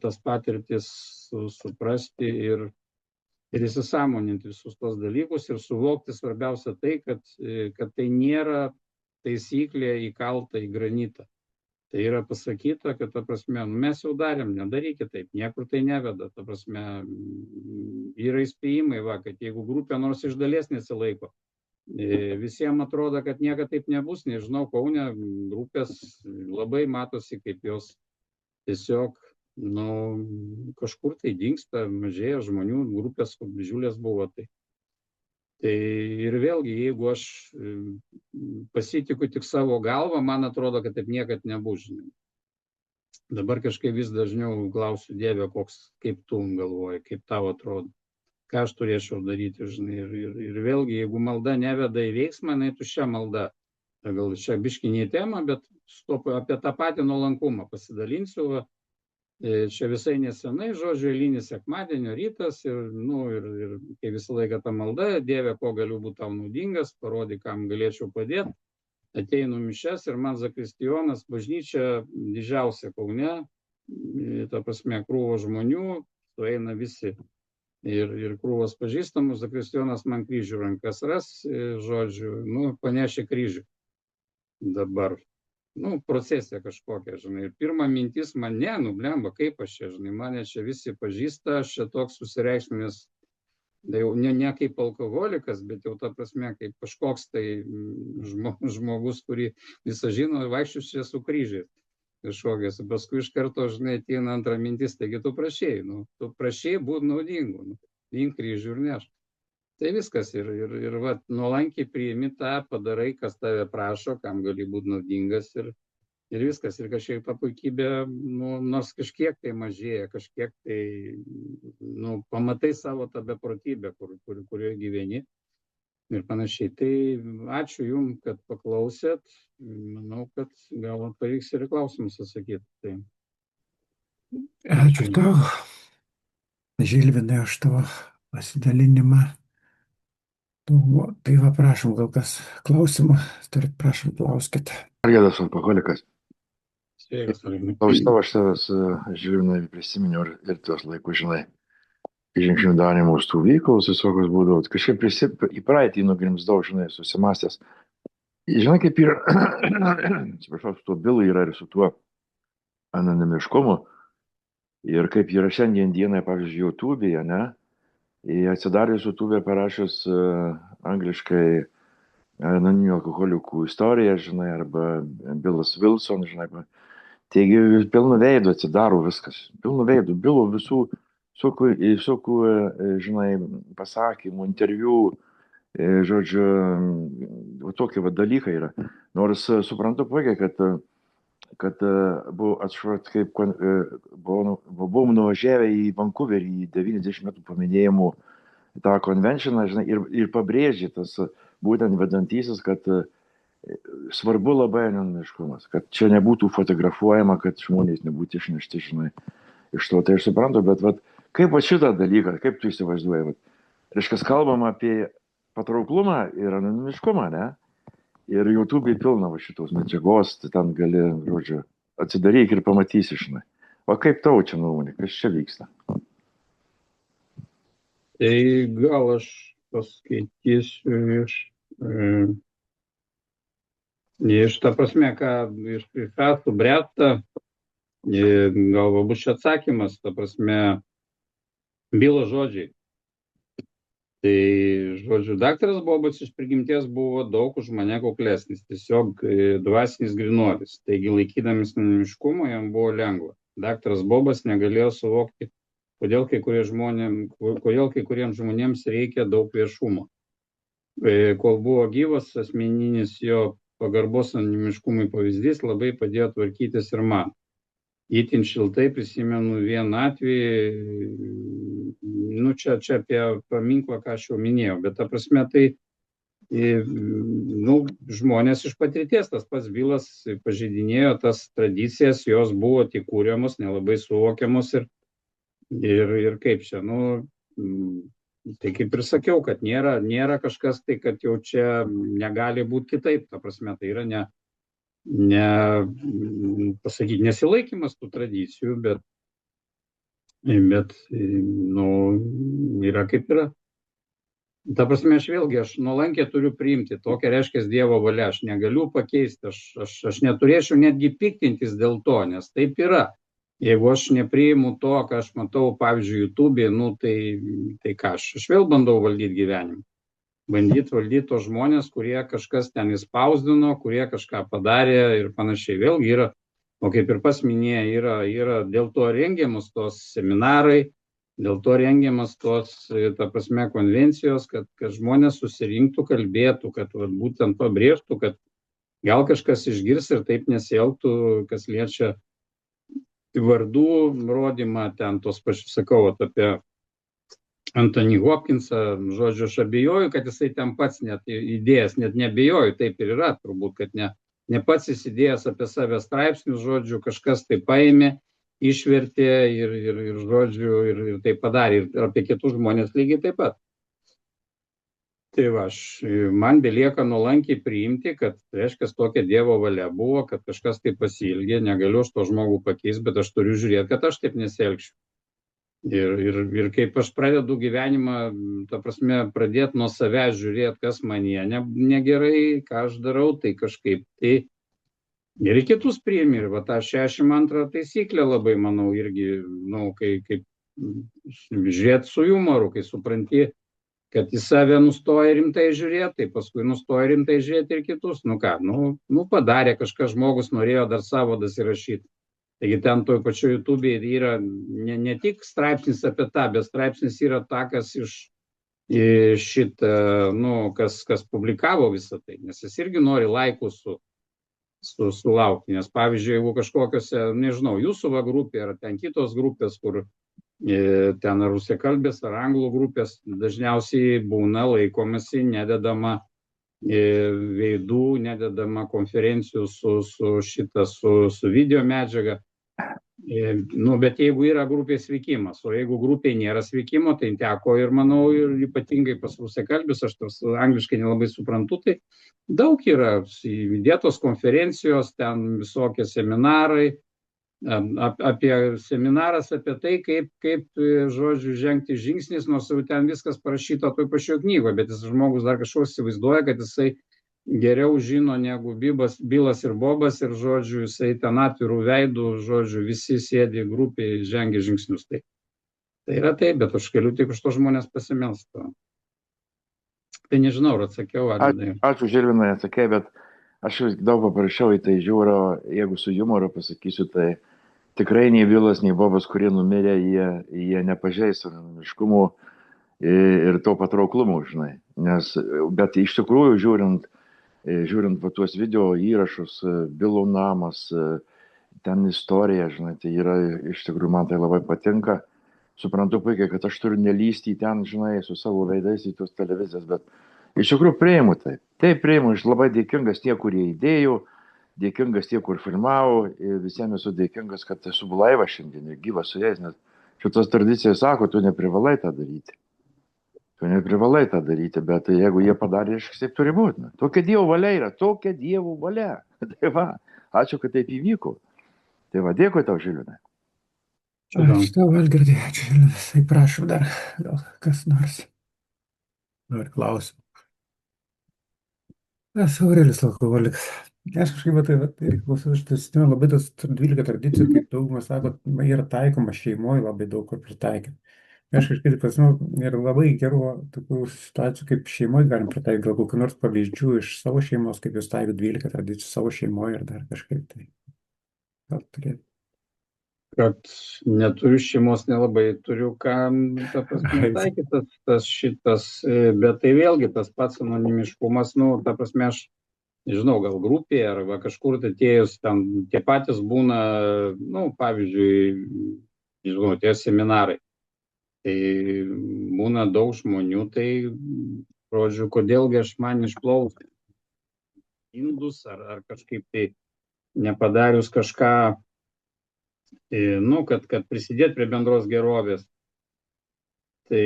tas patirtis suprasti ir įsisąmoninti visus tos dalykus ir suvokti svarbiausia tai, kad tai nėra taisyklė įkalta į granitą. Tai yra pasakyta, kad, ta prasme, mes jau darėm, nedarykit taip, niekur tai neveda, ta prasme, yra įspėjimai, kad jeigu grupė nors iš dalies nesilaiko, visiems atrodo, kad niekada taip nebus, nežinau, Kaune grupės labai matosi, kaip jos tiesiog, kažkur tai dingsta, mažėja žmonių, grupės didžiulės buvo. Tai ir vėlgi, jeigu aš pasitikiu tik savo galvą, man atrodo, kad taip niekad nebus, žinai. Dabar kažkaip vis dažniau klausiu Dievę, kaip tu galvoji, kaip tau atrodo. Ką aš turėčiau daryti, žinai, ir vėlgi, jeigu malda neveda į veiksmą, tuščia malda. Gal čia biškinė tema, bet apie tą patį nuolankumą pasidalinsiu. Čia visai nesenai, žodžiu, eilinis sekmadienio rytas ir kai visą laiką ta malda, Dieve, ko galiu būti tau naudingas, parodyk, kam galėčiau padėti. Ateinu mišias ir man zakristijonas, bažnyčia didžiausia Kaune, ta prasme, krūvo žmonių, sueina visi. Ir krūvos pažįstamus, zakristijonas man kryžių rankas ras, žodžiu, panešė kryžių. Dabar, procesija kažkokia, žinai. Ir pirma mintis man, blemba, kaip aš čia, žinai, mane čia visi pažįsta, aš čia toks susireikšminęs, jau ne kaip alkoholikas, bet jau ta prasme, kaip kažkoks tai žmogus, kurį visą žino, vaikščius čia su kryžiais. Kažkokias, paskui iš karto, žinai, ateina antra mintis, taigi tu prašėjai būti naudingu, imk kryžių ir neš. Tai viskas ir vat, nuolankiai priimi tą, padarai, kas tave prašo, kam gali būti naudingas ir viskas. Ir kažkiek ta puikybė, nu, nors kažkiek tai mažėja, kažkiek tai, nu, pamatai savo tą beprotybę, kurioje gyveni ir panašiai. Tai ačiū Jums, kad paklausėt. Manau, kad gal pavyks ir į klausimus atsakyti. Tai Ačiū tau, Žilvinai, už tavo pasidalinimą. Tai va, prašom, gal kas klausimų turit, prašom, klauskite. Argedas alkoholikas. sveikas, Arvydai. Klausau, aš tavęs, Žilvinai, prisiminiau ir tuos laikus, žinai, žingsnių darymų stovyklus, visokius būdavo. Kažkaip į praeitį nugrimzdau, žinai, susimastęs. Žinai, kaip yra, atsiprašau, su tuo Bilu yra ir su tuo anonimiškumu. Ir kaip yra šiandien dienai, pavyzdžiui, YouTube'e, ne? Atsidarius YouTube'e parašęs angliškai anoniminių alkoholikų istoriją, žinai, arba Bilas Wilson, žinai. Taigi pilnu veidu atsidaro viskas. Pilnu veidu, Bilo visų, žinai, pasakymų, interviu, žodžiu, tokie va dalykai yra. Nors suprantu puikiai, kad buvo atšvart, kaip buvom nuvažiavę į Vancouverį į 90 metų paminėjimų tą konvenciją, žinai, ir pabrėžė tas būtent vedantysis, kad svarbu labai anonimiškumas, kad čia nebūtų fotografuojama, kad žmonės nebūtų išnešti, žinai, iš to. Tai aš suprantu, bet vat, kaip va šitą dalyką, kaip tu įsivaizduoji, vat, reiškia, kalbam apie patrauklumą ir anonimiškumą, ne? Ir YouTube'e pilna va šitos medžiagos, tai ten gali, žodžiu, atsidaryk ir pamatysi, žinai. O kaip tau čia nuomonė, kas čia vyksta? Tai gal aš paskaitysiu iš ta prasme, ką iš Fratų Bretta, gal bus čia atsakymas, ta prasme, Bilo žodžiai. Tai, žodžiu, daktaras Bobas iš prigimties buvo daug už mane kuklesnis, tiesiog dvasinis grinuolis. Taigi, laikydamis anonimiškumo, jam buvo lengva. Daktaras Bobas negalėjo suvokti, kodėl kai kuriems žmonėms reikia daug viešumo. Kol buvo gyvas, asmeninis jo pagarbos anonimiškumui pavyzdys labai padėjo tvarkytis ir man. Itin šiltai prisimenu vieną atvejį, nu čia apie paminklą, ką aš jau minėjau, bet ta prasme tai, nu, žmonės iš patirties, tas pats Bilas pažeidinėjo tas tradicijas, jos buvo tik kūriamos, nelabai suvokiamos ir kaip čia, nu, tai kaip ir sakiau, kad nėra kažkas tai, kad jau čia negali būti kitaip, ta prasme tai yra pasakyti, nesilaikymas tų tradicijų, bet nu, yra kaip yra. Ta prasme, aš nuolankiai turiu priimti, tokia reiškia Dievo valia, aš negaliu pakeisti, aš neturėčiau netgi piktintis dėl to, nes taip yra. Jeigu aš nepriimu to, ką aš matau, pavyzdžiui, YouTube'e, nu, tai ką, aš vėl bandau valdyti gyvenimą. Bandyti valdyti tos žmonės, kurie kažkas ten įspausdino, kurie kažką padarė ir panašiai. Vėlgi yra, o kaip ir pas minėjo, yra dėl to rengiamas tos seminarai, dėl to rengiamas tos, ta prasme, konvencijos, kad žmonės susirinktų, kalbėtų, kad būtent pabrėžtų, kad gal kažkas išgirs ir taip nesielgtų, kas liečia vardų rodymą, ten tos pačius sakau apie Anthony Hopkinsą, žodžiu, aš abejoju, kad jisai ten pats net įdėjęs, net nebejoju, taip ir yra, turbūt, kad ne pats įsidėjęs apie save straipsnius, žodžiu, kažkas tai paėmė, išvertė ir žodžiu, ir tai padarė, ir apie kitus žmonės lygiai taip pat. Tai va, man belieka nuolankiai priimti, kad, reiškia, tokia Dievo valia buvo, kad kažkas tai pasiilgė, negaliu aš to žmogų pakeisti, bet aš turiu žiūrėti, kad aš taip nesielgčiau. Ir kaip aš pradedu gyvenimą, ta prasme, pradėti nuo savęs žiūrėti, kas manyje negerai, ką aš darau, tai kažkaip tai ir kitus priimi. Ir va tą 62 taisyklę labai, manau, irgi, nu, kaip žiūrėti su humoru, kai supranti, kad į save nustoja rimtai žiūrėti, tai paskui nustoja rimtai žiūrėti ir kitus. Nu ką, nu padarė kažkas žmogus, norėjo dar savo dasirašyti. Taigi ten toj pačioj YouTube'e yra ne tik straipsnis apie tą, bet straipsnis yra takas iš šitą, nu, kas publikavo visą tai, nes jis irgi nori laikų sulaukti, nes pavyzdžiui, jeigu kažkokiose, nežinau, jūsų va grupė ar ten kitos grupės, kur ten rusiakalbės ar anglų grupės, dažniausiai būna laikomasi, nededama veidų, nededama konferencijų su video medžiaga. Nu, bet jeigu yra grupės vykimas, o jeigu grupėje nėra vykimo, tai teko ir, manau, ir ypatingai pas rusiakalbius, aš tos angliškai nelabai suprantu, tai daug yra įdėtos konferencijos, ten visokie seminarai, apie seminaras apie tai, kaip žodžiu, žengti žingsnis, nors jau ten viskas parašyta toj pačioj knygoje, bet jis žmogus dar kažkoks įsivaizduoja, kad jisai geriau žino negu Bilas ir Bobas ir, žodžiu, jisai ten atvirų veidų, žodžiu, visi sėdi grupėje, žengia žingsnius. Tai yra taip, bet aš galiu tik už to žmonės pasimelsti. Tai nežinau, ar atsakiau. Ačiū, Žilvinai, atsakė, bet aš daug paprašiau į tai žiūriu, jeigu su jumoru pasakysiu, tai tikrai nei Bilas, nei Bobas, kurie numirė, jie nepažeis anonimiškumo ir to patrauklumo, žinai. Bet iš tikrųjų, žiūrint va tuos video įrašus, Bilo namas, ten istorija, žinai, tai yra, iš tikrųjų, man tai labai patinka. Suprantu puikiai, kad aš turiu nelysti ten, žinai, su savo veidais į tos televizijas, bet iš tikrųjų prieimu tai. Taip prieimu, aš labai dėkingas tie, kurie įdėjau, dėkingas tie, kur filmavo, visiems esu dėkingas, kad esu blaivas šiandien ir gyvas su jais, nes šitas tradicijas sako, tu neprivalai tą daryti. Tu neprivalai tą daryti, bet jeigu jie padarė, iškai taip turi būti. Tokia Dievo valia yra, tokia Dievo valia. Tai va, ačiū, kad taip įvyko. Tai va, dėkui tau, Žilvinai. Ačiū tau, Algirdai, ačiū, Žilvinas. Tai prašom dar, gal kas nors nori klausimų. Aurelijus alkoholikas. Aš kažkaip tai klausau, aš prisimenu labai tas 12 tradicijų, kaip daugumą sako, yra taikoma šeimoje labai daug kur pritaikyti. Aš kažkaip prisimenu ir labai gerų tokių situacijų, kaip šeimoje galim pritaikyti, gal kokių nors pavyzdžių iš savo šeimos, kaip jūs taikot 12 tradicijų savo šeimoje ir dar kažkaip tai. Gal turėtų. Kad neturiu šeimos, nelabai turiu kam taikyti tas šitas, bet tai vėlgi tas pats anonimiškumas, nu, ta prasme, aš nežinau, gal grupėje arba kažkur tai atėjus, ten tie patys būna, nu, pavyzdžiui, nežinau, tie seminarai. Tai būna daug žmonių, tai, žodžiu, kodėlgi aš man išplaus indus ar kažkaip tai nepadarius kažką, nu, kad prisidėt prie bendros gerovės. Tai,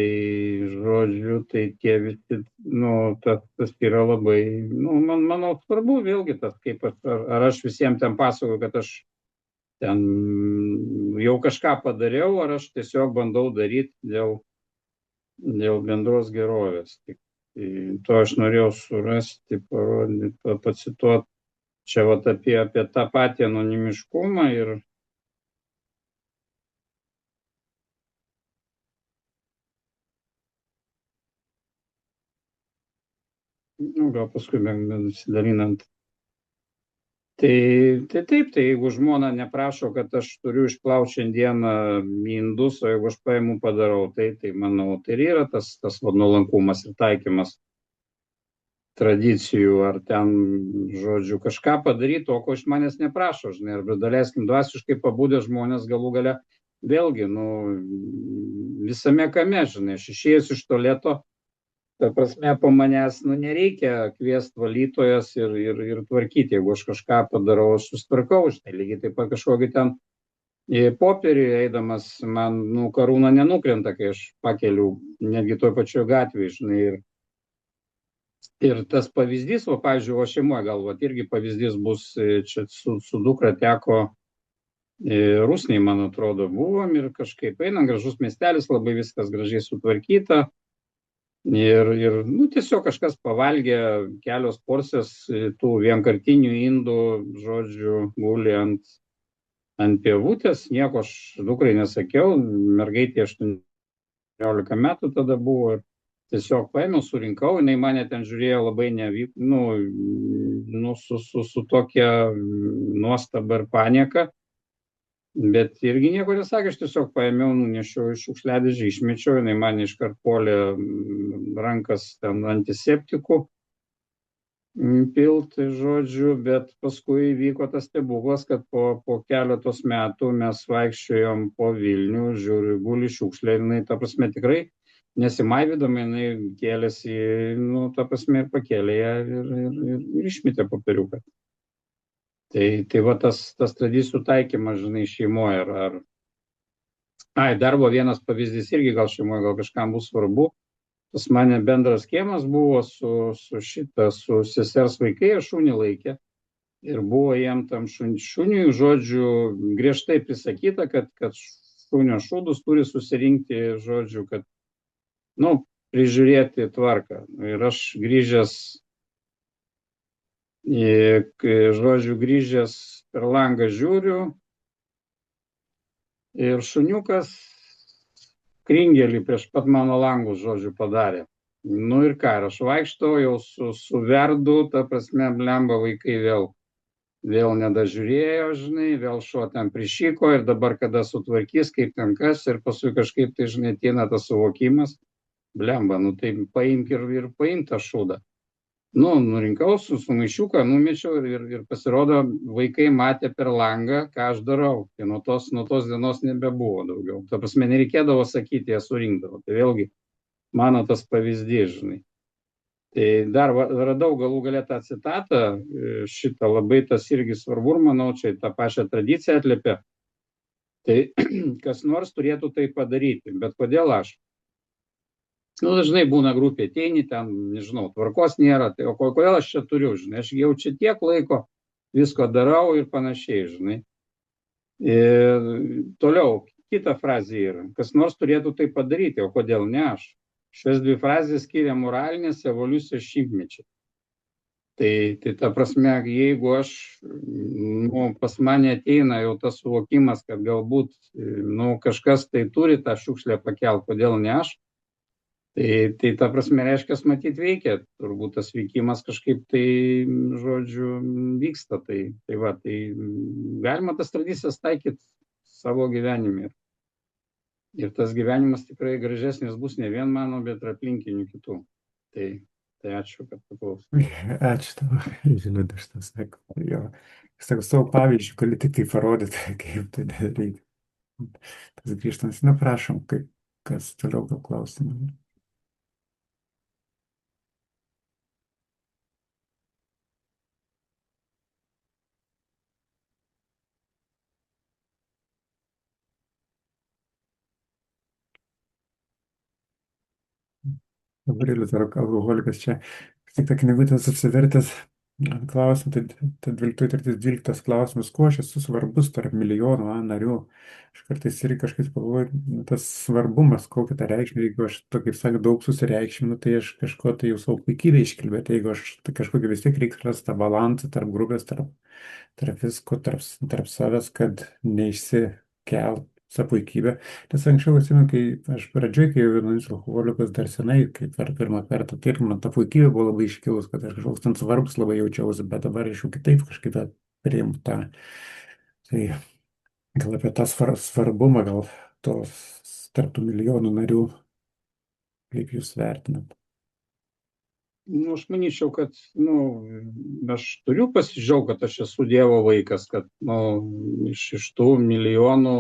žodžiu, tai tie visi, nu, tas yra labai, nu, manau, svarbu vėlgi tas, kaip ar aš visiems ten pasakoju, kad aš ten jau kažką padariau, ar aš tiesiog bandau daryti dėl bendros gerovės. Tai to aš norėjau surasti, parodyti, pacituoti čia vat apie tą patį anonimiškumą ir nu, gal paskui besidalinant. Tai taip, tai jeigu žmona neprašo, kad aš turiu išplauti šiandieną indus, o jeigu aš paimu padarau, tai manau, tai yra tas nuolankumas ir taikymas tradicijų, ar ten, žodžiu, kažką padaryti, o ko iš manęs neprašo, žinai, arba daleiskim dvasiškai pabūdę žmonės galų gale, vėlgi, nu, visame kame, žinai, aš išėjęs iš tualeto, ta prasme, po manęs, nu, nereikia kviesti valytojas ir tvarkyti, jeigu aš kažką padarau, aš susitvarkau, žinai, lygiai taip pat kažkokį ten popierį eidamas, man, nu, karūna nenukrenta, kai aš pakeliu netgi toj pačioj gatvėje, žinai, ir tas pavyzdys, o, pavyzdžiui, o šeimoje galvot, irgi pavyzdys bus, čia su dukra teko Rusnėj, man atrodo, buvom ir kažkaip einam, gražus miestelis, labai viskas gražiai sutvarkyta. Ir nu, tiesiog kažkas pavalgė kelios porcijos tų vienkartinių indų, žodžiu, guli ant pievutės, nieko aš dukrai nesakiau, mergaitė 18 metų tada buvo, ir tiesiog paėmiau, surinkau, jinai mane ten žiūrėjo labai su tokia nuostaba ir panieka. Bet irgi nieko nesakė, aš tiesiog paėmiau, nunešiau iš šiukšliadėžį, išmečiau, jinai man iškart puolė rankas ten antiseptikų pilt, žodžiu, bet paskui vyko tas stebuklas, kad po keletos metų mes vaikščiojom po Vilnių, žiūriu, guli šiukšlė, jinai, ta prasme, tikrai nesimaivydama, jinai kėlėsi, nu, ta prasme, ir pakėlė ją ir išmetė popieriuką. Tai va tas tradicijų taikymas, žinai, šeimoje. Dar buvo vienas pavyzdys irgi gal šeimoje, gal kažkam bus svarbu. Pas mane bendras kiemas buvo su sesers vaikai, šunį laikė. Ir buvo jiem tam šuniui, žodžiu, griežtai prisakyta, kad šunio šūdus turi susirinkti, žodžiu, kad, nu, prižiūrėti tvarką. Ir aš grįžęs per langą žiūriu ir šuniukas kringelį prieš pat mano langus, žodžiu, padarė. Nu ir ką, aš vaikštau jau su verdu, ta prasme, blemba, vaikai vėl nedažiūrėjo, žinai, vėl šuo ten prišyko ir dabar kada sutvarkys, kaip ten kas, ir paskui kažkaip tai, žinai, ateina tas suvokimas, blemba, nu tai paimk ir paimk tą šūdą. Nu, nurinkau su maišiuką, numečiau ir pasirodo, vaikai matė per langą, ką aš darau. Tai nuo tos dienos nebebuvo daugiau. Ta prasme, nereikėdavo sakyti, jie surinkdavo. Tai vėlgi, mano tas pavyzdys, žinai. Tai dar radau galų galę tą citatą, šitą labai tas irgi svarbu, ir manau, čia tą pačią tradiciją atliepia. Tai kas nors turėtų tai padaryti, bet kodėl aš? Nu, dažnai būna grupė, ateini ten, nežinau, tvarkos nėra, tai o kodėl aš čia turiu, žinai, aš jau čia tiek laiko visko darau ir panašiai, žinai. Ir toliau, kita frazė yra, kas nors turėtų tai padaryti, o kodėl ne aš? Šios dvi frazės skiria moralinės evoliucijos šimtmečiai. Tai ta prasme, jeigu aš, nu, pas mane ateina jau tas suvokimas, kad galbūt, nu, kažkas tai turi tą šiukšlę pakelt, kodėl ne aš? Tai ta prasme, reiškia, matyt, veikia, turbūt tas veikimas kažkaip tai, žodžiu, vyksta, tai galima tas tradicijas taikyti savo gyvenime. Ir tas gyvenimas tikrai gražesnis bus ne vien mano, bet ir aplinkinių kitų. Tai ačiū, kad paklausai. Ačiū tau, žinot, aš tą sakau. Jo, sakau, savo pavyzdžių, gali tik tai parodyti, kaip tai daryti. Tas grįžtamas, na, prašom, kas toliau gal klausimą. Gabrielius alkoholikas čia tik tą knygutės apsivertęs klausimą, tai 12 klausimas, kuo aš esu svarbus tarp milijonų narių. Aš kartais irgi kažkaip galvoju, tas svarbumas, kokią tą reikšmę, jeigu aš, kaip sakė, daug susireikšminu, tai aš kažko tai jau savo puikybę iškelbė, tai jeigu aš tai kažkokį vis tiek reikia rasti tą balansą tarp grupės, tarp visko, tarp savęs, kad neišsikelt tą puikybę. Nes anksčiau atsimenu, kai aš pradžioj, kai jau vienas alkoholikas dar senai, kai pirmą kartą, tai man ta puikybė buvo labai iškilus, kad aš kažkoks ten svarbus labai jaučiausi, bet dabar iš jų kitaip kažkaip priimu tą. Tai gal apie tą svarbumą, gal tos tarp tų milijonų narių, kaip jūs vertinat? Nu, aš manyčiau, kad, aš turiu pasidžiaugti, kad aš esu Dievo vaikas, kad, iš tų milijonų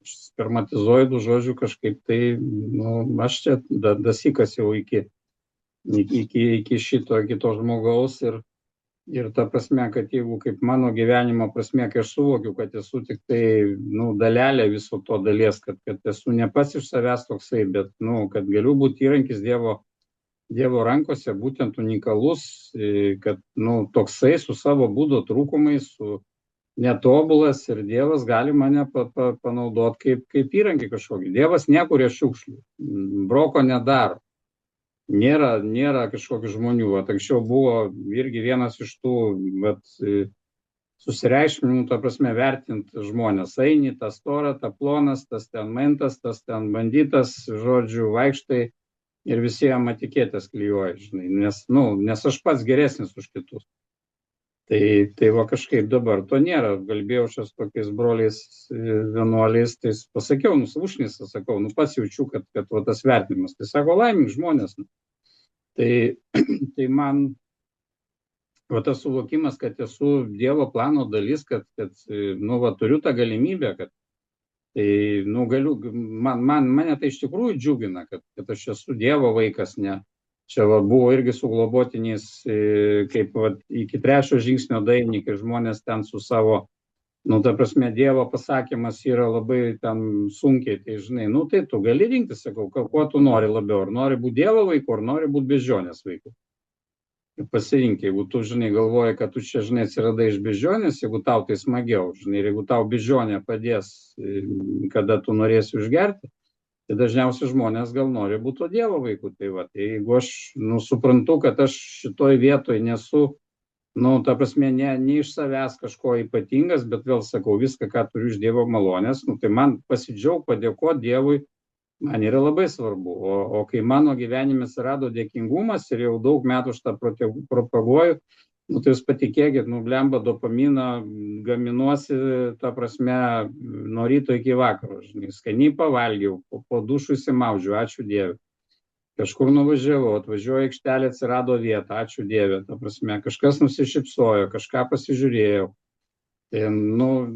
spermatizoidų, žodžiu, kažkaip tai, aš čia dasikas jau iki kito žmogaus ir ta prasme, kad jeigu kaip mano gyvenimo prasme, kai aš suvokiu, kad esu tik tai, dalelė viso to dalies, kad esu ne pats iš savęs toksai, bet, kad galiu būti įrankis Dievo rankose, būtent unikalus, kad, toksai su savo būdo trūkumais, su netobulas ir Dievas gali mane panaudoti kaip įrankį kažkokį. Dievas nekuria šiukšlių, broko nedaro. Nėra kažkokių žmonių. Anksčiau buvo irgi vienas iš tų susireikšminimų, ta prasme, vertinti žmonės. Eini, tas stora, ta plonas, tas ten mentas, tas ten banditas, žodžiu, vaikštai. Ir visiems etiketės klijuoja, žinai, nes aš pats geresnis už kitus. Tai va kažkaip dabar to nėra. Kalbėjau šios tokiais broliais vienuoliais, tai pasakiau, nuslušnis, sakau, pats jaučiu, kad va, tas vertinimas. Tai sako, laimink žmonės. Tai, tai man va, tas suvokimas, kad esu Dievo plano dalis, kad va, turiu tą galimybę, kad tai, galiu, mane tai iš tikrųjų džiugina, kad aš esu Dievo vaikas, ne. Čia va, buvo irgi su globotiniais, kaip va, iki 3 žingsnio dainikai žmonės ten su savo, ta prasme, Dievo pasakymas yra labai ten sunkiai, tai žinai, tai tu gali rinktis, sakau, kuo tu nori labiau, ar nori būti Dievo vaiku, ar nori būti beždžionės vaiku. Pasirink, jeigu tu, žinai, galvoji, kad tu čia, žinai, atsiradai iš beždžionės, jeigu tau tai smagiau, žinai, ir jeigu tau beždžionė padės, kada tu norėsi užgerti, tai dažniausiai žmonės gal nori būti Dievo vaikų. Tai va, tai jeigu aš suprantu, kad aš šitoj vietoj nesu, ta prasme, ne iš savęs kažko ypatingas, bet vėl sakau, viską, ką turiu iš Dievo malonės, tai man pasidžiaug, padėkoti Dievui, man yra labai svarbu. O kai mano gyvenime atsirado dėkingumas ir jau daug metų aš tą propaguoju, tai jūs patikėkit, blemba dopaminą gaminuosi, ta prasme, nuo ryto iki vakaro, žinai, skaniai pavalgiau, po dušų įsimaudžiu, ačiū Dievui. Kažkur nuvažiavau, atvažiuoju aikštelė, atsirado vieta, ačiū Dieve, ta prasme, kažkas nusišypsojo, kažką pasižiūrėjau. Tai,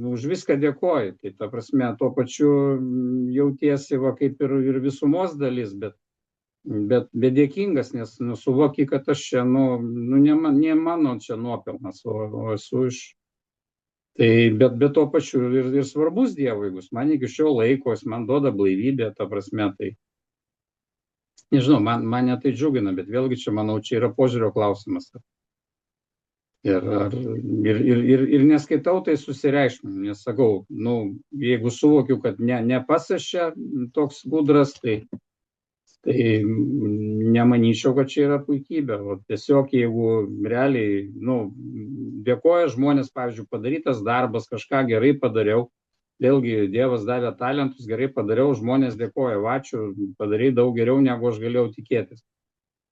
už viską dėkoju, tai ta prasme, tuo pačiu jautiesi, va, kaip ir visumos dalis, bet dėkingas, nes suvoki, kad aš čia, ne mano čia nuopelnas, o esu iš. Tai, bet tuo pačiu ir svarbus Dievo, jeigu man iki šio laiko, jis man duoda blaivybę, ta prasme, tai nežinau, mane tai džiugina, bet vėlgi čia, manau, čia yra požiūrio klausimas. Ir neskaitau, tai susireikšminu, nes sakau, jeigu suvokiu, kad ne pats aš čia toks gudras, tai nemanyčiau, kad čia yra puikybė. O tiesiog, jeigu realiai, dėkoja žmonės, pavyzdžiui, padarytas darbas, kažką gerai padariau, vėlgi Dievas davė talentus, gerai padariau, žmonės dėkoja, ačiū, padarai daug geriau, negu aš galėjau tikėtis.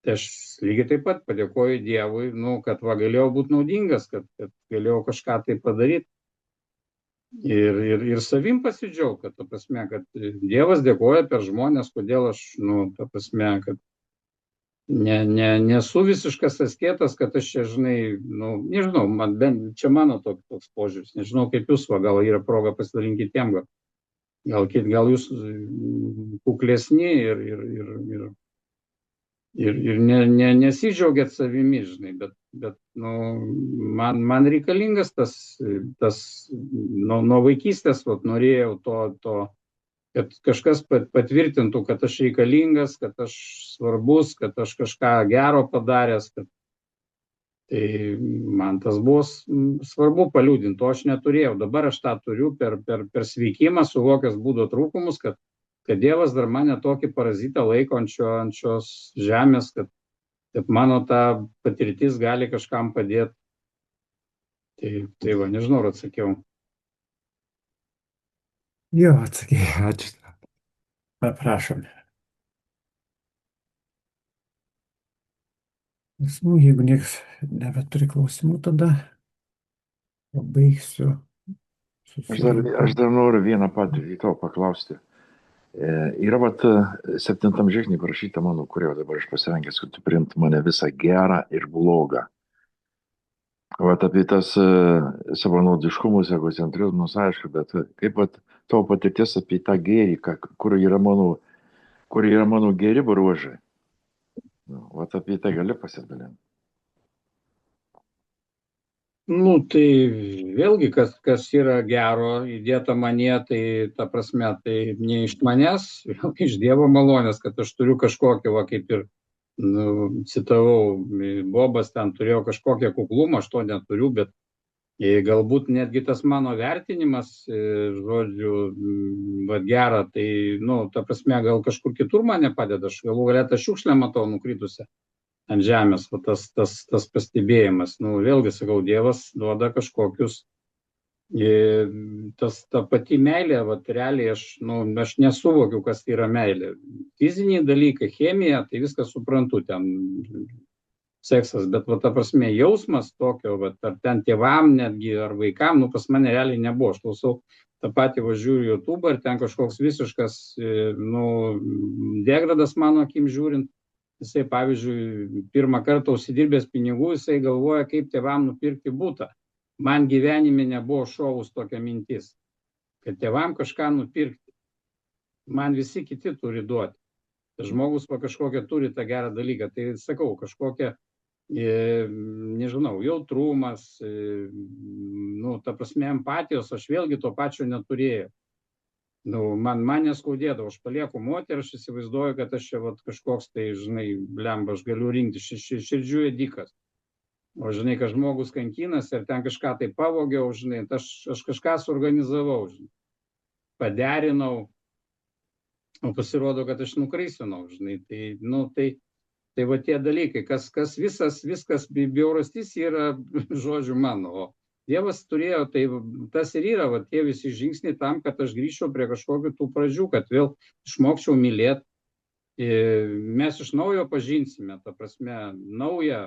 Tai aš lygiai taip pat padėkoju Dievui, kad galėjau būti naudingas, kad galėjau kažką tai padaryti. Ir savim pasidžiaug, kad, ta prasme, kad Dievas dėkoja per žmonės, kodėl aš, ta prasme, kad nesu visiškas asketas, kad aš čia, žinai, nežinau, čia mano toks požiūris, nežinau kaip jūs, gal yra proga pasidalinti kitiem, gal jūs kuklesni ir nesidžiaugiat savimi, žinai, bet man reikalingas tas nuo vaikystės, norėjau to, kad kažkas patvirtintų, kad aš reikalingas, kad aš svarbus, kad aš kažką gero padaręs, tai man tas buvo svarbu paliūdinti, o aš neturėjau. Dabar aš tą turiu per sveikimą, suvokęs būdo trūkumus, kad Dievas dar mane tokį parazitą laiko ant šios žemės, kad mano ta patirtis gali kažkam padėti. Tai va, nežinau, ar atsakiau. Jo, atsakėjai, ačiū. Prašom. Jeigu niekas nebeturi klausimų, tada pabaigsiu. Aš dar noriu vieną patirtį tau paklausti. Yra 7 žingsnį parašyta mano, kurio dabar aš pasirengęs, kad tu priimtų mane visą gerą ir blogą. Apie tas savanaudiškumus, egocentrizmus, aišku, bet kaip tavo patirtis apie tą gėrį, kur yra mano geri bruožai. Apie tai gali pasidalinti. Tai vėlgi, kas yra gero įdėta manie, tai ta prasme, tai ne iš manęs, vėlgi iš Dievo malonės, kad aš turiu kažkokį, kaip ir citavau, Bobas ten turėjo kažkokią kuklumą, aš to neturiu, bet galbūt netgi tas mano vertinimas, žodžiu, gera, tai, ta prasme, gal kažkur kitur mane padeda, aš galų galę tą šiukšlę matau nukritusią ant žemės, tas pastebėjimas. Vėlgi, sakau, Dievas duoda kažkokius, ta pati meilė, realiai aš nesuvokiu, kas tai yra meilė. Fiziniai dalykai, chemija, tai viską suprantu, ten seksas, bet, va, ta prasme, jausmas tokio, va, ar ten tėvam netgi, ar vaikam, nu, pas mane realiai nebuvo. Aš klausau tą patį, važiuoju YouTube, ir ten kažkoks visiškas, nu, degradas mano akim žiūrint. Jisai, pavyzdžiui, pirmą kartą užsidirbęs pinigų, jisai galvoja, kaip tėvam nupirkti būtą. Man gyvenime nebuvo šovus tokia mintis, kad tėvam kažką nupirkti. Man visi kiti turi duoti. Žmogus va kažkokią turi tą gerą dalyką. Tai sakau, kažkokia, nežinau, jautrumas, nu, ta prasme, empatijos, aš vėlgi to pačio neturėjau. Nu, man neskaudėdavo, aš palieku moterį, aš įsivaizduoju, kad aš čia vat, kažkoks, tai, žinai, blemba, aš galiu rinkti širdžių ėdikas. O, žinai, kad žmogus kankinas ir ten kažką tai pavogiau, žinai, aš kažką suorganizavau, žinai, paderinau, o pasirodo, kad aš nukraisinau, žinai, tai, nu, tai va tie dalykai, kas viskas bjaurastis yra, žodžiu, mano, o Dievas turėjo, tai tas ir yra, va tie visi žingsniai tam, kad aš grįžčiau prie kažkokių tų pradžių, kad vėl išmokčiau mylėti, mes iš naujo pažinsime, ta prasme, naują,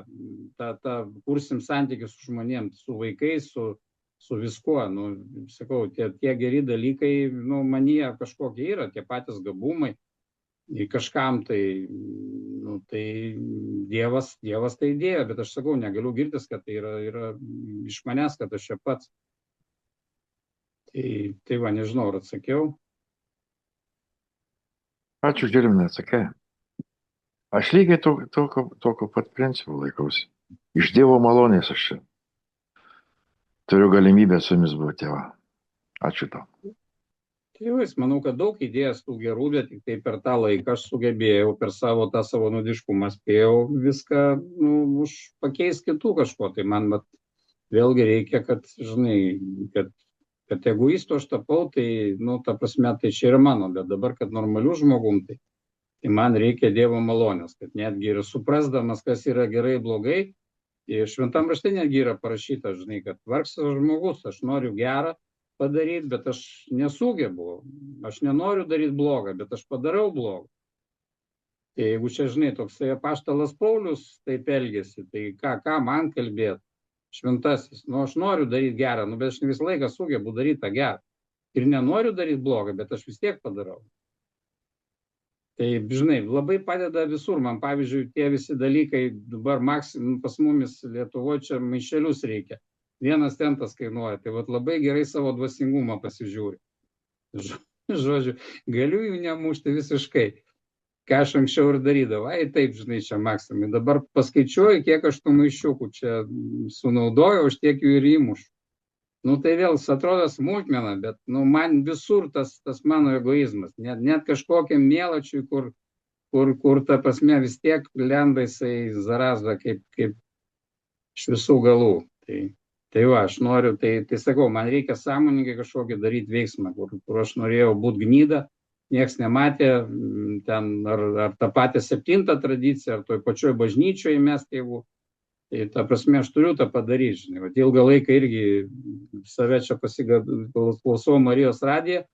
kursim santykius su žmonėm, su vaikais, su viskuo, nu, sakau, tie geri dalykai, nu, manyje kažkokie yra, tie patys gabumai, kažkam tai, nu, tai Dievas tai įdėjo, bet aš sakau, negaliu girtis, kad tai yra iš manęs, kad aš čia pats. Tai va, nežinau, ar atsakiau. Ačiū, Žilvinai, atsakė. Aš lygiai tokio pat principų laikausi. Iš Dievo malonės aš čia turiu galimybę su jumis būti, tėva. Ačiū tau. Tai vis, manau, kad daug idėjas tų gerų, bet tik tai per tą laiką aš sugebėjau, per savo tą savanaudiškumą spėjau viską, nu, pakeisti kitų kažko. Tai man vėlgi reikia, kad, žinai, kad egoistu aš tapau, tai, nu, ta prasme, tai čia yra mano, bet dabar, kad normalių žmogum, tai man reikia Dievo malonės, kad netgi ir suprasdamas, kas yra gerai, blogai, šventam rašte netgi yra parašyta, žinai, kad vargšas žmogus, aš noriu gerą padaryti, bet aš nesugebu, aš nenoriu daryti blogą, bet aš padarau blogą. Tai jeigu čia, žinai, toksai apaštalas Paulius taip elgėsi, tai ką man kalbėti, šventasis, nu, aš noriu daryti gerą, nu, bet aš ne visą laiką sugebu daryti tą gerą. Ir nenoriu daryti blogą, bet aš vis tiek padarau. Tai, žinai, labai padeda visur. Man, pavyzdžiui, tie visi dalykai dabar pas mumis Lietuvoje čia maišelius reikia. 1 centas kainuoja. Tai vat labai gerai savo dvasingumą pasižiūri. Žodžiu, galiu jų nemušti visiškai. Ką aš anksčiau ir darydavau. Ai, taip, žinai, čia maksimai. Dabar paskaičiuoju, kiek aš tų maišiukų čia sunaudojau, aš tiek jų ir įmušu. Nu, tai vėl atrodo smulkmena, bet, nu, man visur tas mano egoizmas, net kažkokiam mėlačiui, kur ta prasme vis tiek lenda jisai zarazda kaip iš visų galų. Tai va, aš noriu, tai sakau, man reikia sąmoningai kažkokį daryti veiksmą, kur aš norėjau būti gnyda, nieks nematė, ten ar tą patį 7 tradiciją, ar toj pačioj bažnyčioje mes tėvų. Tai ta prasme, aš turiu tą padaryti, žinai, ilgą laiką irgi save čia klausau Marijos radiją,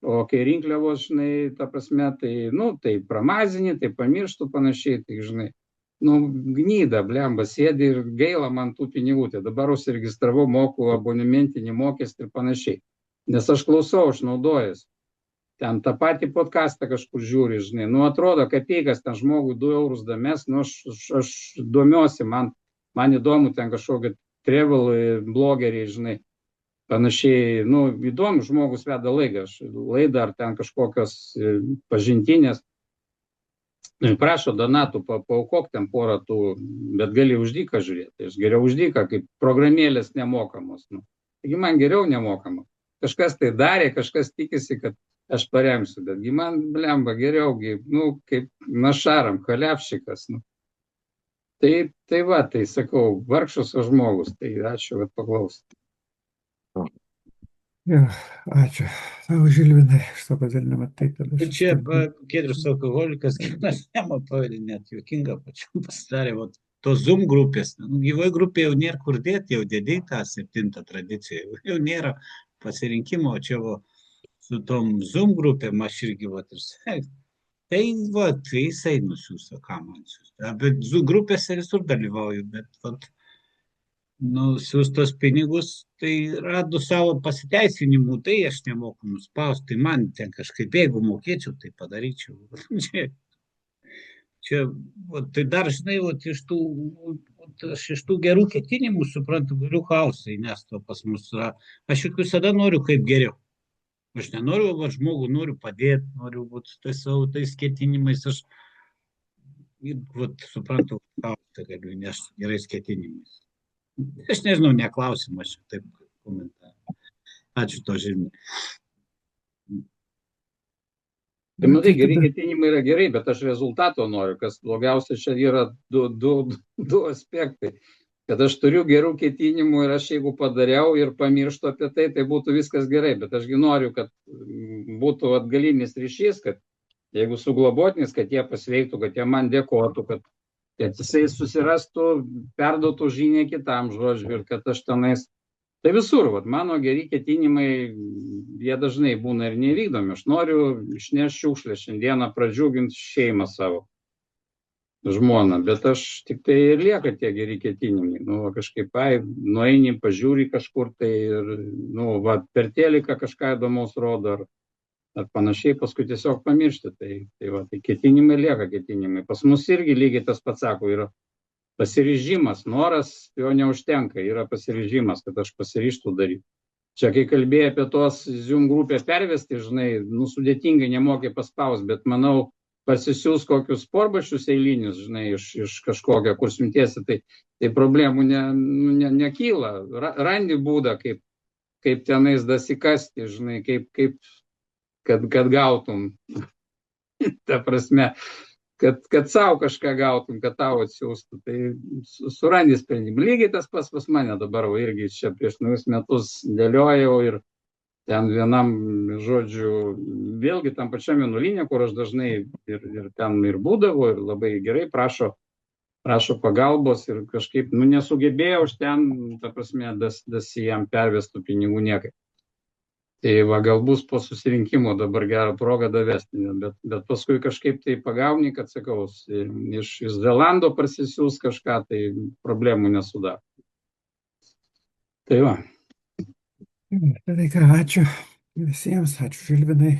o kai rinkliavos, žinai, ta prasme, tai, nu, tai pramazinį, tai pamirštų panašiai, tai, žinai, nu, gnyda, blemba, sėdi ir gaila man tų pinigų, tai dabar užsiregistravau, moku abonementinį mokestį ir panašiai, nes aš klausau, aš naudojuosi. Ten tą patį podcastą kažkur žiūri, žinai, nu, atrodo, kapeikas ten žmogui 2 eurus dames, nu, aš domiuosi, man įdomu ten kažkokie travel blogeriai, žinai, panašiai, nu, įdomu, žmogus veda laidą, ar ten kažkokios pažintinės, prašo donatų, paaukok ten porą tų, bet gali už dyką žiūrėti, tai aš geriau už dyką, kaip programėlės nemokamos, nu, taigi man geriau nemokama, kažkas tai darė, kažkas tikisi, kad aš paremsiu, betgi man, blemba, geriau, nu, kaip našaram, kalevšikas, nu. Tai va, tai sakau, vargšas žmogus, tai ačiū, kad paklausėte. Jo, ačiū. Tau, Žilvinai, iš to pasidalinimą taip. Čia Giedrius alkoholikas, kinas temą pavadė, net juokinga pačiam pasidarė, tos Zoom grupės, gyvoje grupėje jau nėra kur dėti, jau dėdėjai tą 7 tradiciją, jau nėra pasirinkimo, čia su tom Zoom grupėm aš irgi ir Tai va, tai jisai nusiųsto, ką man siūsto. Bet grupėse visur dalyvauju, bet vat, nusiųstos pinigus, tai radu savo pasiteisinimų, tai aš nemoku nuspausti, tai man ten kažkaip, jeigu mokėčiau, tai padaryčiau. Čia, vat, tai dar, žinai, vat, aš iš tų gerų ketinimų suprantu, galiu chaosą įnesto pas mus. Aš juk visada noriu kaip geriau. Aš nenoriu, va, žmogų noriu padėti, noriu būti savo tais ketinimais, aš vat, suprantu, chaosą galiu įnešti gerais ketinimais. Aš nežinau, neklausimas, aš taip komentarą. Ačiū to žinai. Tai matai, geri ketinimai yra gerai, bet aš rezultato noriu, kas blogiausia čia yra du aspektai. Kad aš turiu gerų ketinimų ir aš jeigu padariau ir pamirštu apie tai, tai būtų viskas gerai, bet ašgi noriu, kad būtų atgalinis ryšys, kad jeigu suglobotinis, kad jie pasveiktų, kad jie man dėkotų, kad jisai susirastų, perduotų žinią kitam žodžiu ir kad aš tenais. Tai visur, vat, mano geri ketinimai, jie dažnai būna ir nevykdomi. Aš noriu išnešti šiukšlę šiandieną, pradžiuginti šeimą savo, žmoną, bet aš tik tai ir lieka tie geri ketinimai. Kažkaip, nueini, pažiūri kažkur tai ir, per teliką kažką įdomaus rodo ar panašiai, paskui tiesiog pamiršti. Tai ketinimai lieka ketinimai. Pas mus irgi lygiai tas pats sako, yra pasiryžimas, noras, jo neužtenka, yra pasiryžimas, kad aš pasiryžtų daryti. Čia, kai kalbėjai apie tos Zoom grupę pervesti, žinai, sudėtingai nemokė paspaus, bet manau, pasisiūs kokius sportbačius eilinius, žinai, iš kažkokio, kur siuntėsi, tai problemų nekyla. Randi būdą, kaip tenais dasikasti, žinai, kad gautum. Ta prasme, kad savo kažką gautum, kad tau atsiųstų, tai surandi sprendimą. Lygiai tas pas mane dabar, irgi čia prieš naujus metus dėliojau ir ten vienam, žodžiu, vėlgi tam pačiam vienuolyne, kur aš dažnai ir ten ir būdavau ir labai gerai prašo pagalbos ir kažkaip, nesugebėjau aš ten, ta prasme, jam pervestų pinigų niekaip. Tai gal bus po susirinkimo dabar gerą progą davesti, bet paskui kažkaip tai pagauni, kad sakau, iš Zelando parsisiūs kažką, tai problemų nesudaro. Tai va. Tai ką, ačiū visiems, ačiū Žilvinai.